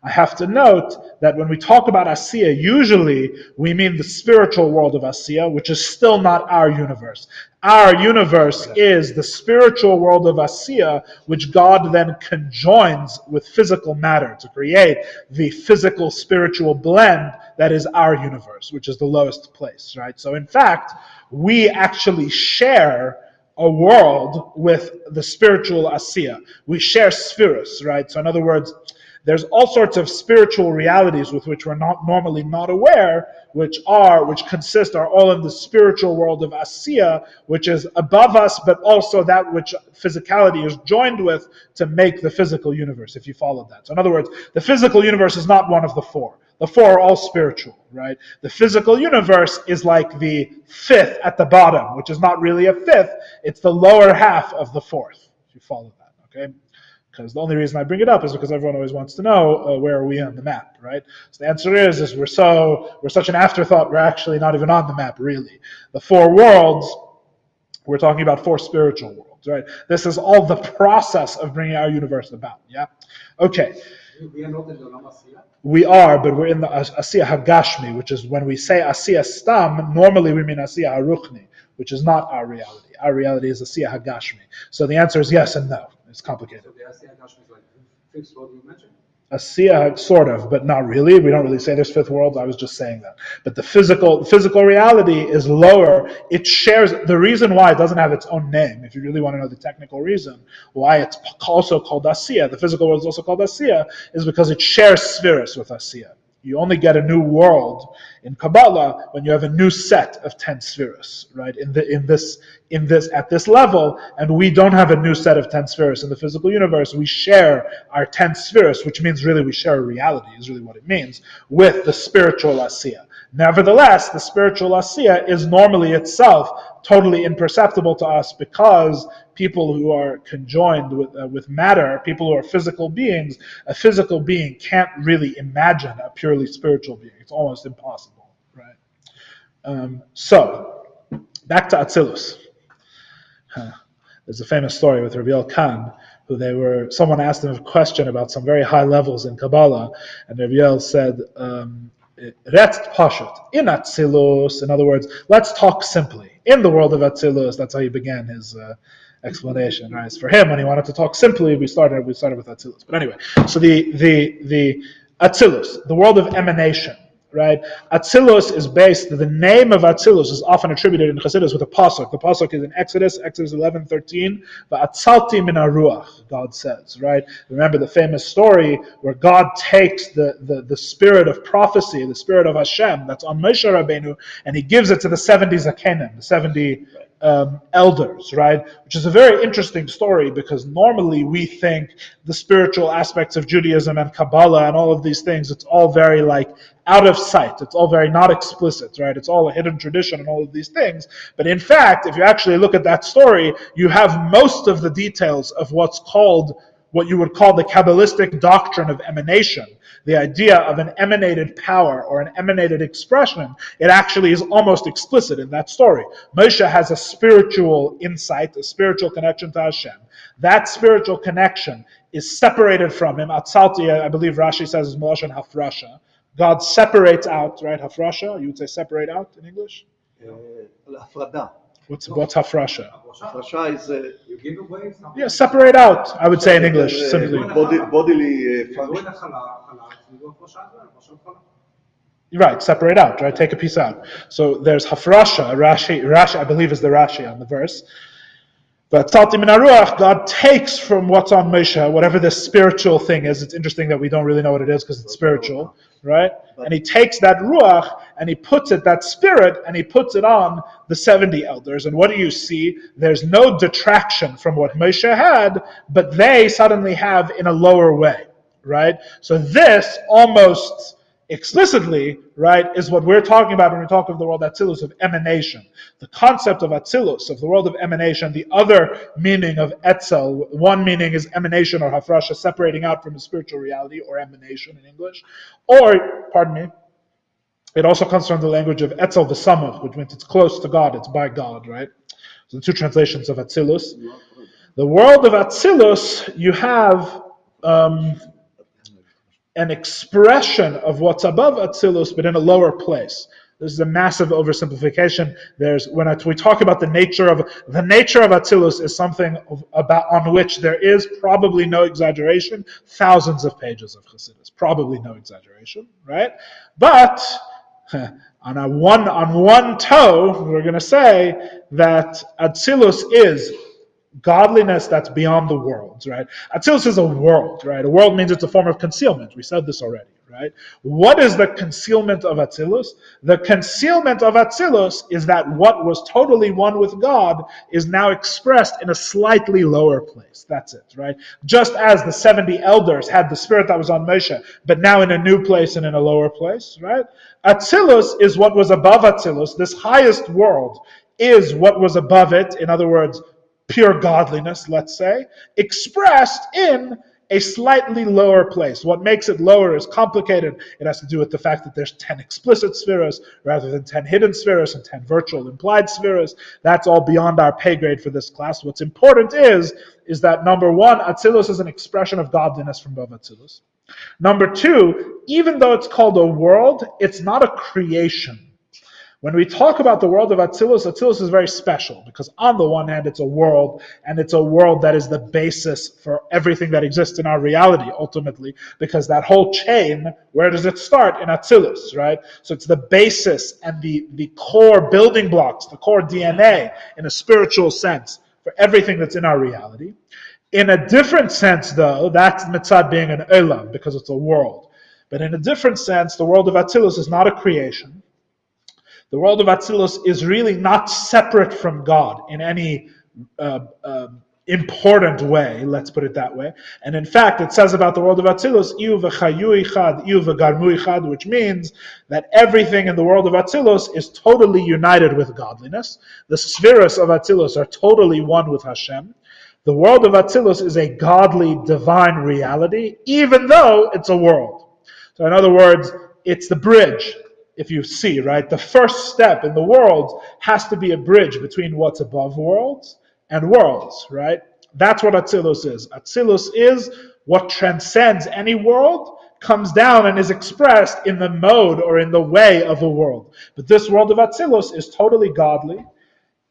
I have to note that when we talk about Asiya, usually we mean the spiritual world of Asiya, which is still not our universe. Our universe is the spiritual world of Asiya, which God then conjoins with physical matter to create the physical spiritual blend that is our universe, which is the lowest place, right? So in fact, we actually share a world with the spiritual Asiya. We share spheres, right? So in other words, there's all sorts of spiritual realities with which we're normally not aware, which consist are all in the spiritual world of Asiya, which is above us, but also that which physicality is joined with to make the physical universe, if you follow that. So in other words, the physical universe is not one of the 4. The 4 are all spiritual, right? The physical universe is like the 5th at the bottom, which is not really a 5th, it's the lower half of the 4th, if you follow that, okay? Because the only reason I bring it up is because everyone always wants to know where are we on the map, right? So the answer is we're such an afterthought, we're actually not even on the map, really. The 4 worlds, we're talking about 4 spiritual worlds, right? This is all the process of bringing our universe about, yeah? Okay. We are not in the Olam Asiya. We are, but we're in the Asiya Hagashmi, which is when we say Asiya Stam, normally we mean Asiya Haruchni, which is not our reality. Our reality is Asiya Hagashmi. So the answer is yes and no. It's complicated. So the Asiya Hagashmi is like the 5th world you mentioned? Asiya, sort of, but not really. We don't really say there's 5th world. I was just saying that. But the physical reality is lower. It shares, the reason why it doesn't have its own name, if you really want to know the technical reason why it's also called Asiya, the physical world is also called Asiya, is because it shares spheres with Asiya. You only get a new world in Kabbalah when you have a new set of 10 spheres, right? At this level, and we don't have a new set of 10 spheres in the physical universe. We share our 10 spheres, which means really we share a reality, is really what it means, with the spiritual Asiya. Nevertheless, the spiritual Asiya is normally itself totally imperceptible to us because people who are conjoined with matter, people who are physical beings, a physical being can't really imagine a purely spiritual being. It's almost impossible, right? So, back to Attilus. There's a famous story with Rabbi Khan, who someone asked him a question about some very high levels in Kabbalah, and Rabbi said, Retzt Pashut, in Atzilus, in other words, let's talk simply. In the world of Atzilus, that's how he began his explanation, right? For him, when he wanted to talk simply, we started with Atzilus. But anyway, so the Atzilus, the world of emanation, right? Atzilus is the name of Atzilus is often attributed in Chassidus with a pasuk. The pasuk is in Exodus 11:13. Va'atzalti min haruach, God says, right? Remember the famous story where God takes the spirit of prophecy, the spirit of Hashem, that's on Moshe Rabbeinu, and he gives it to the 70 Zakenim, the 70 elders, right? Which is a very interesting story because normally we think the spiritual aspects of Judaism and Kabbalah and all of these things, it's all very out of sight. It's all very not explicit, right? It's all a hidden tradition and all of these things. But in fact, if you actually look at that story, you have most of the details of what you would call the Kabbalistic doctrine of emanation, the idea of an emanated power or an emanated expression. It actually is almost explicit in that story. Moshe has a spiritual insight, a spiritual connection to Hashem. That spiritual connection is separated from him. Atzalti, I believe Rashi says, is Moshe and Hafrasha. God separates out, right? Hafrasha, you would say separate out in English? הפרדה. What's hafrasha? הפרשה is You give away something. Yeah, separate out, I would say in English, simply. bodily תנו function. את החלה, תנו הפרשה, הפרשה חלה. Right, separate out, right? Take a piece out. So there's hafrasha, Rashi, I believe is the Rashi on the verse. But Tzalti min haruach, God takes from what's on Moshe, whatever this spiritual thing is. It's interesting that we don't really know what it is because it's spiritual, right? And he takes that ruach and he puts it, that spirit, and he puts it on the 70 elders. And what do you see? There's no detraction from what Moshe had, but they suddenly have in a lower way, right? So this almost explicitly, right, is what we're talking about when we talk of the world Attilus, of emanation. The concept of Attilus, of the world of emanation, the other meaning of Etzel, one meaning is emanation or hafrasha, separating out from a spiritual reality, or emanation in English. Or, pardon me, it also comes from the language of Etzel v'samach, which means it's close to God, it's by God, right? So the two translations of Attilus. The world of Attilus, you have an expression of what's above Attilus, but in a lower place. This is a massive oversimplification. When we talk about the nature of Attilus, is something on which there is probably no exaggeration. Thousands of pages of Chassidus, probably no exaggeration, right? But on one toe, we're going to say that Attilus is godliness that's beyond the worlds, right? Attilus is a world, right? A world means it's a form of concealment. We said this already, right? What is the concealment of Attilus? The concealment of Attilus is that what was totally one with God is now expressed in a slightly lower place. That's it, right? Just as the 70 elders had the spirit that was on Moshe, but now in a new place and in a lower place, right? Attilus is what was above Attilus. This highest world is what was above it. In other words, pure godliness, let's say, expressed in a slightly lower place. What makes it lower is complicated. It has to do with the fact that there's 10 explicit spheres rather than 10 hidden spheres and 10 virtual implied spheres. That's all beyond our pay grade for this class. What's important is that number one, Attilus is an expression of godliness from above Attilus. Number two, even though it's called a world, it's not a creation. When we talk about the world of Attilus, Attilus is very special because on the one hand, it's a world, and it's a world that is the basis for everything that exists in our reality, ultimately, because that whole chain, where does it start? In Attilus, right? So it's the basis and the core building blocks, the core DNA, in a spiritual sense, for everything that's in our reality. In a different sense, though, that's mitzad being an olam, because it's a world. But in a different sense, the world of Attilus is not a creation. The world of Attilus is really not separate from God in any important way, let's put it that way. And in fact, it says about the world of Attilus, Iyu v'chayu ichad, Iyu v'garmu ichad, which means that everything in the world of Attilus is totally united with godliness. The spheres of Attilus are totally one with Hashem. The world of Attilus is a godly, divine reality, even though it's a world. So in other words, it's the bridge. If you see, right, the first step in the world has to be a bridge between what's above worlds and worlds, right? That's what Attilus is. Attilus is what transcends any world, comes down and is expressed in the mode or in the way of a world. But this world of Attilus is totally godly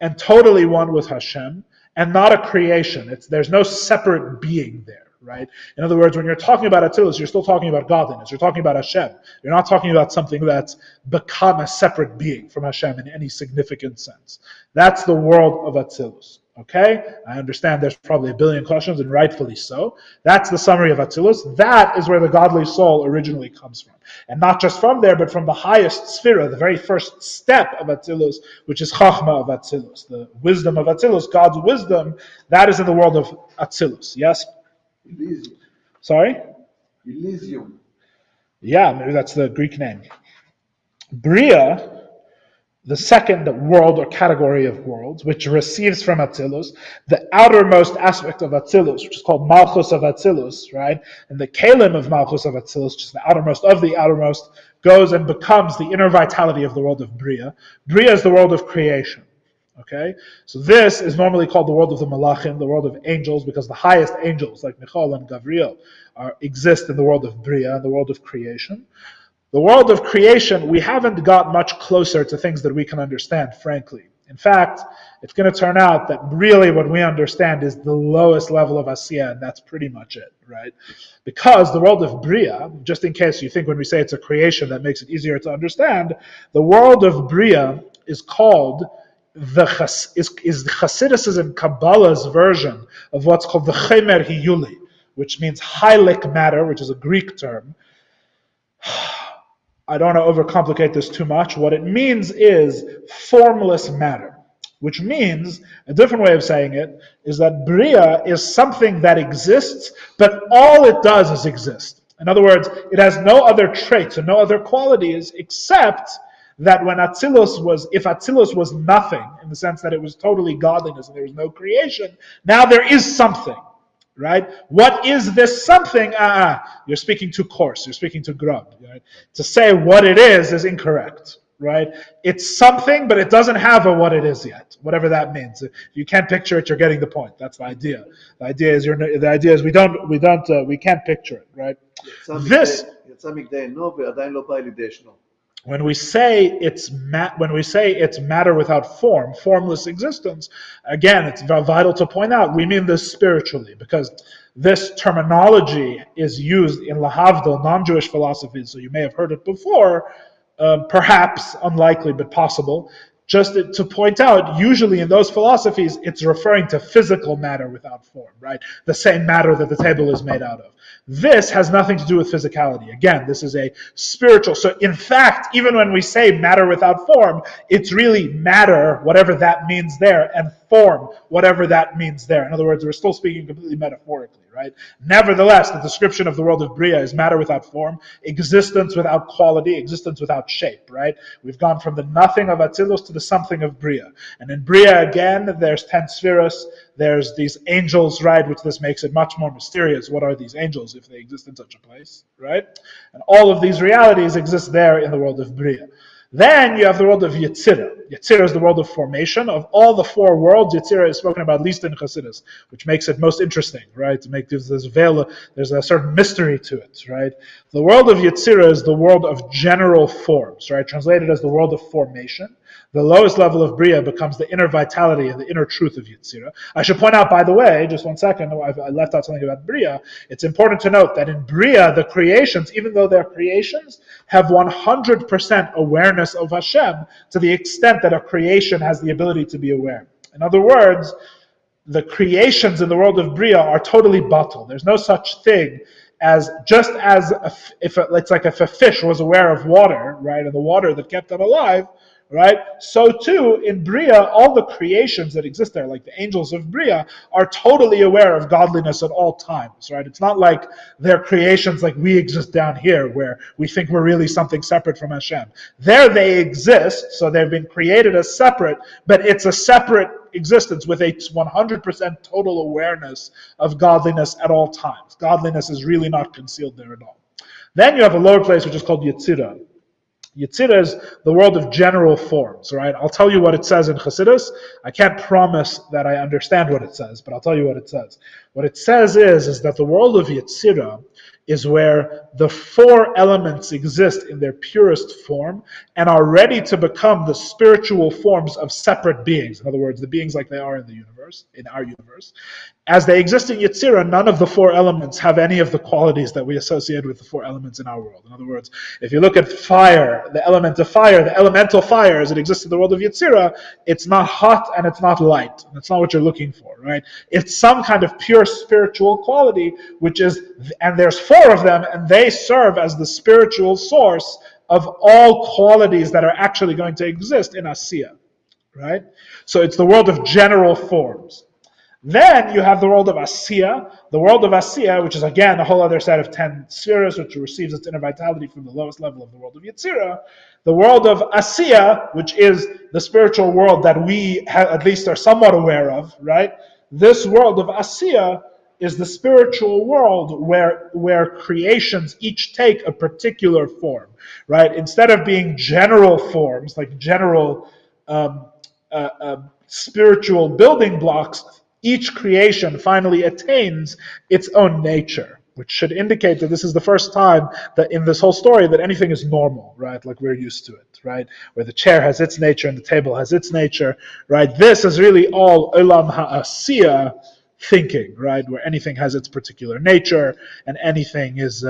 and totally one with Hashem and not a creation. There's no separate being there. Right? In other words, when you're talking about Attilus, you're still talking about godliness. You're talking about Hashem. You're not talking about something that's become a separate being from Hashem in any significant sense. That's the world of Attilus. Okay? I understand there's probably a billion questions, and rightfully so. That's the summary of Attilus. That is where the godly soul originally comes from. And not just from there, but from the highest sphere, the very first step of Attilus, which is Chachma of Attilus, the wisdom of Attilus, God's wisdom. That is in the world of Attilus. Yes? Elysium. Sorry? Elysium. Yeah, maybe that's the Greek name. Bria, the second world or category of worlds, which receives from Attilus, the outermost aspect of Attilus, which is called Malchus of Attilus, right? And the Kalim of Malchus of Attilus, which is the outermost of the outermost, goes and becomes the inner vitality of the world of Bria. Bria is the world of creation. Okay, so this is normally called the world of the Malachim, the world of angels, because the highest angels, like Michael and Gabriel, exist in the world of Bria, the world of creation. The world of creation, we haven't got much closer to things that we can understand, frankly. In fact, it's going to turn out that really what we understand is the lowest level of Asiya, and that's pretty much it, right? Because the world of Bria, just in case you think when we say it's a creation that makes it easier to understand, the world of Bria is called is Chassidus and Kabbalah's version of what's called the Chemer Hiyuli, which means hylic matter, which is a Greek term. I don't want to overcomplicate this too much. What it means is formless matter, which means, a different way of saying it, is that Bria is something that exists, but all it does is exist. In other words, it has no other traits and no other qualities except that if Attilus was nothing, in the sense that it was totally godliness and there was no creation, now there is something. Right? What is this something? You're speaking too coarse. You're speaking too grub. Right? To say what it is incorrect. Right? It's something, but it doesn't have a what it is yet. Whatever that means. If you can't picture it, you're getting the point. That's the idea. The idea is we can't picture it. Right? This. When we say it's matter without form, formless existence, again, it's vital to point out, we mean this spiritually, because this terminology is used in Lahavdil, non-Jewish philosophies, so you may have heard it before, perhaps, unlikely, but possible. Just to point out, usually in those philosophies, it's referring to physical matter without form, right? The same matter that the table is made out of. This has nothing to do with physicality. Again, this is a spiritual. So in fact, even when we say matter without form, it's really matter, whatever that means there, and form, whatever that means there. In other words, we're still speaking completely metaphorically, right? Nevertheless, the description of the world of Bria is matter without form, existence without quality, existence without shape, right? We've gone from the nothing of Attilus to the something of Bria. And in Bria, again, there's 10 spheres, there's these angels, right, which this makes it much more mysterious. What are these angels if they exist in such a place, right? And all of these realities exist there in the world of Bria. Then you have the world of Yitzira. Yitzira is the world of formation. Of all the four worlds, Yitzira is spoken about least in Chassidus, which makes it most interesting, right? To make this veil, there's a certain mystery to it, right? The world of Yitzira is the world of general forms, right? Translated as the world of formation. The lowest level of Bria becomes the inner vitality and the inner truth of Yitzira. I should point out, by the way, just 1 second, I left out something about Bria. It's important to note that in Bria, the creations, even though they're creations, have 100% awareness of Hashem to the extent that a creation has the ability to be aware. In other words, the creations in the world of Bria are totally batal. There's no such thing as, just as if a fish was aware of water, right, and the water that kept it alive, right? So too, in Bria, all the creations that exist there, like the angels of Bria, are totally aware of godliness at all times, right? It's not like they're creations like we exist down here, where we think we're really something separate from Hashem. There they exist, so they've been created as separate, but it's a separate existence with a 100% total awareness of godliness at all times. Godliness is really not concealed there at all. Then you have a lower place, which is called Yitzira. Yitzira is the world of general forms, right? I'll tell you what it says in Chassidus. I can't promise that I understand what it says, but I'll tell you what it says. What it says is that the world of Yitzira is where the four elements exist in their purest form and are ready to become the spiritual forms of separate beings. In other words, the beings like they are in the universe, in our universe. As they exist in Yitzira, none of the four elements have any of the qualities that we associate with the four elements in our world. In other words, if you look at fire, the element of fire, the elemental fire as it exists in the world of Yitzira, it's not hot and it's not light. That's not what you're looking for, right? It's some kind of pure spiritual quality, which is, and there's four of them, and they serve as the spiritual source of all qualities that are actually going to exist in Asiya, right? So it's the world of general forms. Then you have the world of Asiya, which is again a whole other set of 10 spheres, which receives its inner vitality from the lowest level of the world of Yitzira. The world of Asiya, which is the spiritual world that we at least are somewhat aware of, right? This world of Asiya is the spiritual world where creations each take a particular form, right? Instead of being general forms, like general spiritual building blocks, each creation finally attains its own nature, which should indicate that this is the first time that in this whole story that anything is normal, right? Like we're used to it, right? Where the chair has its nature and the table has its nature, right? This is really all Olam Ha'asiyah thinking, right? Where anything has its particular nature and anything is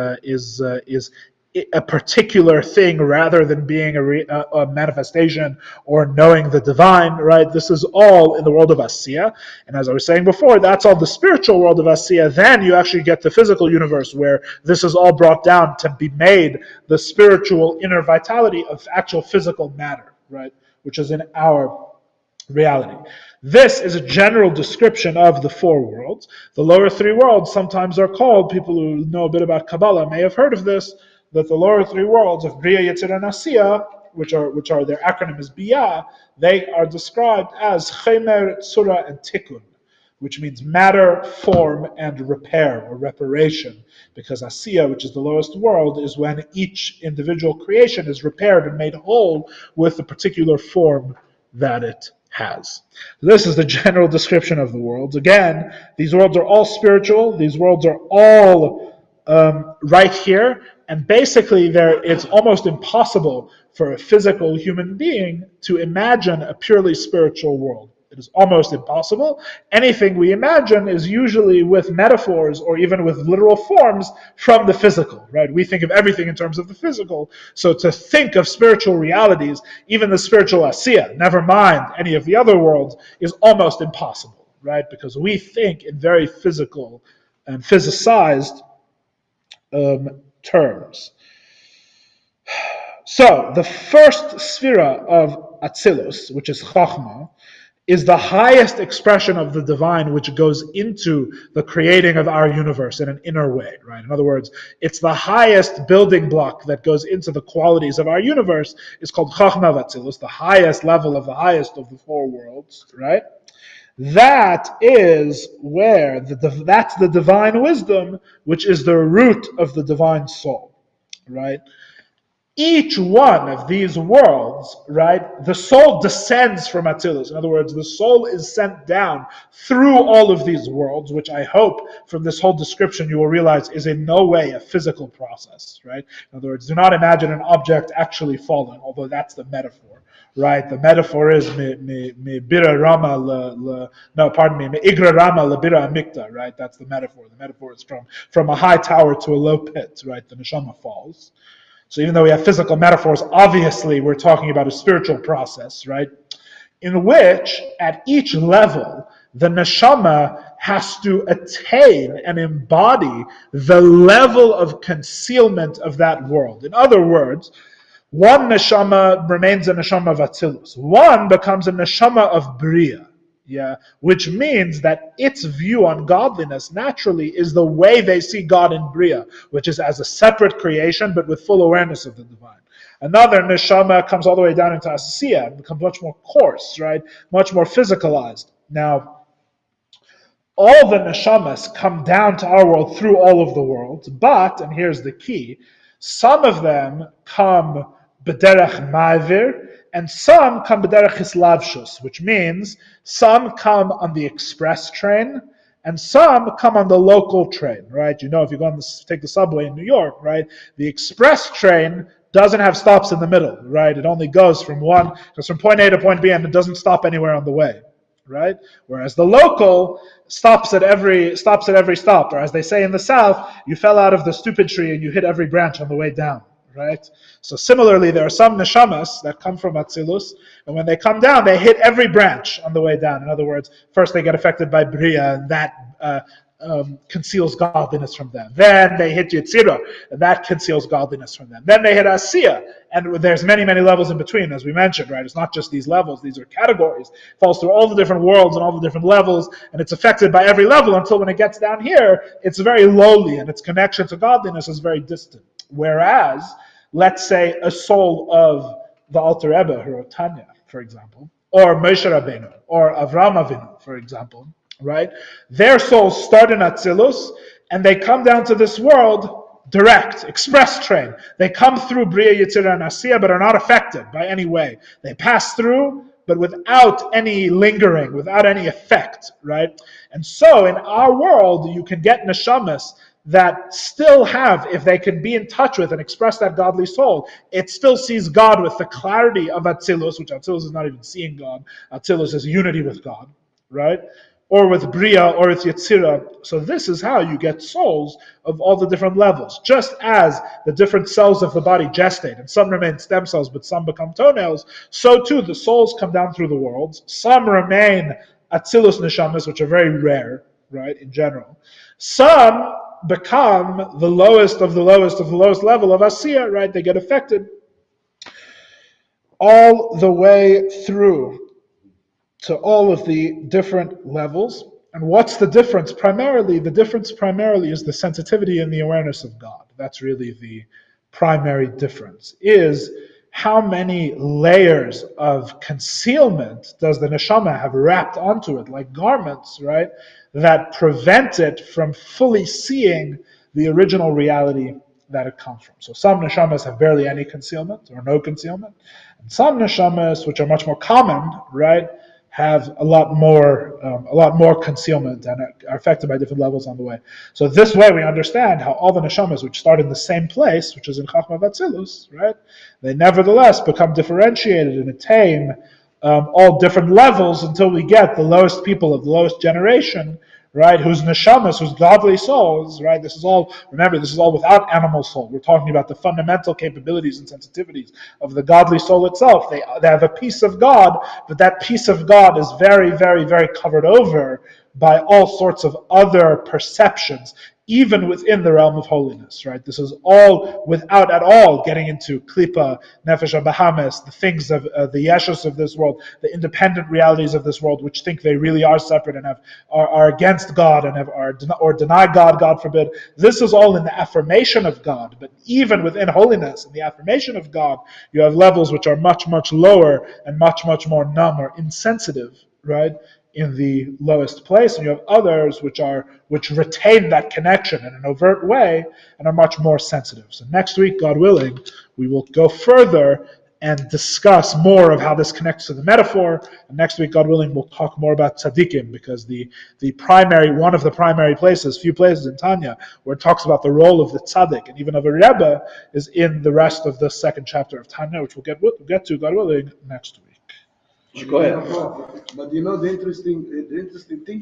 a particular thing rather than being a manifestation or knowing the divine, right? This is all in the world of Asiya. And as I was saying before, that's all the spiritual world of Asiya. Then you actually get the physical universe where this is all brought down to be made the spiritual inner vitality of actual physical matter, right? Which is in our reality. This is a general description of the four worlds. The lower three worlds sometimes are called, people who know a bit about Kabbalah may have heard of this, that the lower three worlds of Bria, Yitzira, and Asiya, which are their acronym is Bia, they are described as Chemer, Tzura, and Tikkun, which means matter, form, and repair or reparation. Because Asiya, which is the lowest world, is when each individual creation is repaired and made whole with the particular form that it has. This is the general description of the worlds. Again, these worlds are all spiritual. These worlds are all right here. And basically, it's almost impossible for a physical human being to imagine a purely spiritual world. It is almost impossible. Anything we imagine is usually with metaphors or even with literal forms from the physical, right? We think of everything in terms of the physical. So to think of spiritual realities, even the spiritual Asiya, never mind any of the other worlds, is almost impossible, right? Because we think in very physical and physicized terms. So the first sphera of Attilus, which is Chachma, is the highest expression of the divine which goes into the creating of our universe in an inner way, right? In other words, it's the highest building block that goes into the qualities of our universe. It's called Chachma of Attilus, the highest level of the highest of the four worlds, right? That is where that's the divine wisdom, which is the root of the divine soul, right? Each one of these worlds, right, the soul descends from Attilus. In other words, the soul is sent down through all of these worlds, which I hope from this whole description you will realize is in no way a physical process, right? In other words, do not imagine an object actually falling, although that's the metaphor, right? The metaphor is me bira rama me igra rama le bira amikta, right? That's the metaphor. The metaphor is from a high tower to a low pit, right? The neshama falls. So even though we have physical metaphors, obviously we're talking about a spiritual process, right? In which, at each level, the neshama has to attain and embody the level of concealment of that world. In other words, one neshama remains a neshama of Attilus. One becomes a neshama of Bria. Yeah, which means that its view on godliness naturally is the way they see God in Bria, which is as a separate creation but with full awareness of the divine. Another neshama comes all the way down into Asiya and becomes much more coarse, right? Much more physicalized. Now, all the neshamas come down to our world through all of the worlds, but, and here's the key, some of them come b'derech ma'avir, and some come b'derech hislavshus, which means some come on the express train, and some come on the local train, right? You know, if you go on take the subway in New York, right, the express train doesn't have stops in the middle, right? It only goes from point A to point B, and it doesn't stop anywhere on the way, right? Whereas the local stops at every stop, or as they say in the South, you fell out of the stupid tree and you hit every branch on the way down, right? So similarly, there are some neshamas that come from Atzilus, and when they come down, they hit every branch on the way down. In other words, first they get affected by Bria, and that conceals godliness from them. Then they hit Yitzira, and that conceals godliness from them. Then they hit Asiya, and there's many, many levels in between, as we mentioned, right? It's not just these levels, these are categories. It falls through all the different worlds and all the different levels, and it's affected by every level until when it gets down here, it's very lowly, and its connection to godliness is very distant. Whereas, let's say a soul of the Alter Rebbe, who wrote Tanya, for example, or Moshe Rabbeinu, or Avraham Avinu, for example, right? Their souls start in Atzilus, and they come down to this world direct, express train. They come through Bria, Yitzira, and Asiya, but are not affected by any way. They pass through, but without any lingering, without any effect, right? And so in our world, you can get neshamas that still have, if they can be in touch with and express that godly soul, it still sees God with the clarity of Attilus, which Attilus is not even seeing God. Attilus is unity with God, right? Or with Bria, or with Yitzira. So this is how you get souls of all the different levels. Just as the different cells of the body gestate, and some remain stem cells, but some become toenails, so too the souls come down through the worlds. Some remain Attilus neshamas, which are very rare, right, in general. Some become the lowest of the lowest of the lowest level of Asiya, right? They get affected all the way through to all of the different levels. And what's the difference? The difference primarily is the sensitivity and the awareness of God. That's really the primary difference, is how many layers of concealment does the neshama have wrapped onto it, like garments, right, that prevent it from fully seeing the original reality that it comes from. So some neshamas have barely any concealment or no concealment, and some neshamas, which are much more common, right, have a lot more concealment and are affected by different levels on the way. So this way we understand how all the neshamas which start in the same place, which is in Chachma of Attilus, right, they nevertheless become differentiated and attain all different levels until we get the lowest people of the lowest generation, right, whose neshamas, whose godly souls, right, this is all without animal soul. We're talking about the fundamental capabilities and sensitivities of the godly soul itself. They have a piece of God, but that piece of God is very, very, very covered over by all sorts of other perceptions, even within the realm of holiness, right? This is all without at all getting into Klippa, Nefesh HaBahamis, the things of the Yeshus of this world, the independent realities of this world, which think they really are separate and are against God and or deny God, God forbid. This is all in the affirmation of God, but even within holiness and the affirmation of God, you have levels which are much, much lower and much, much more numb or insensitive, right, in the lowest place, and you have others which retain that connection in an overt way and are much more sensitive. So next week, God willing, we will go further and discuss more of how this connects to the metaphor. And next week, God willing, we'll talk more about Tzaddikim, because one of the primary places, few places in Tanya, where it talks about the role of the Tzaddik and even of a Rebbe, is in the rest of the second chapter of Tanya, which we'll get to, God willing, next week. Go ahead. But the interesting thing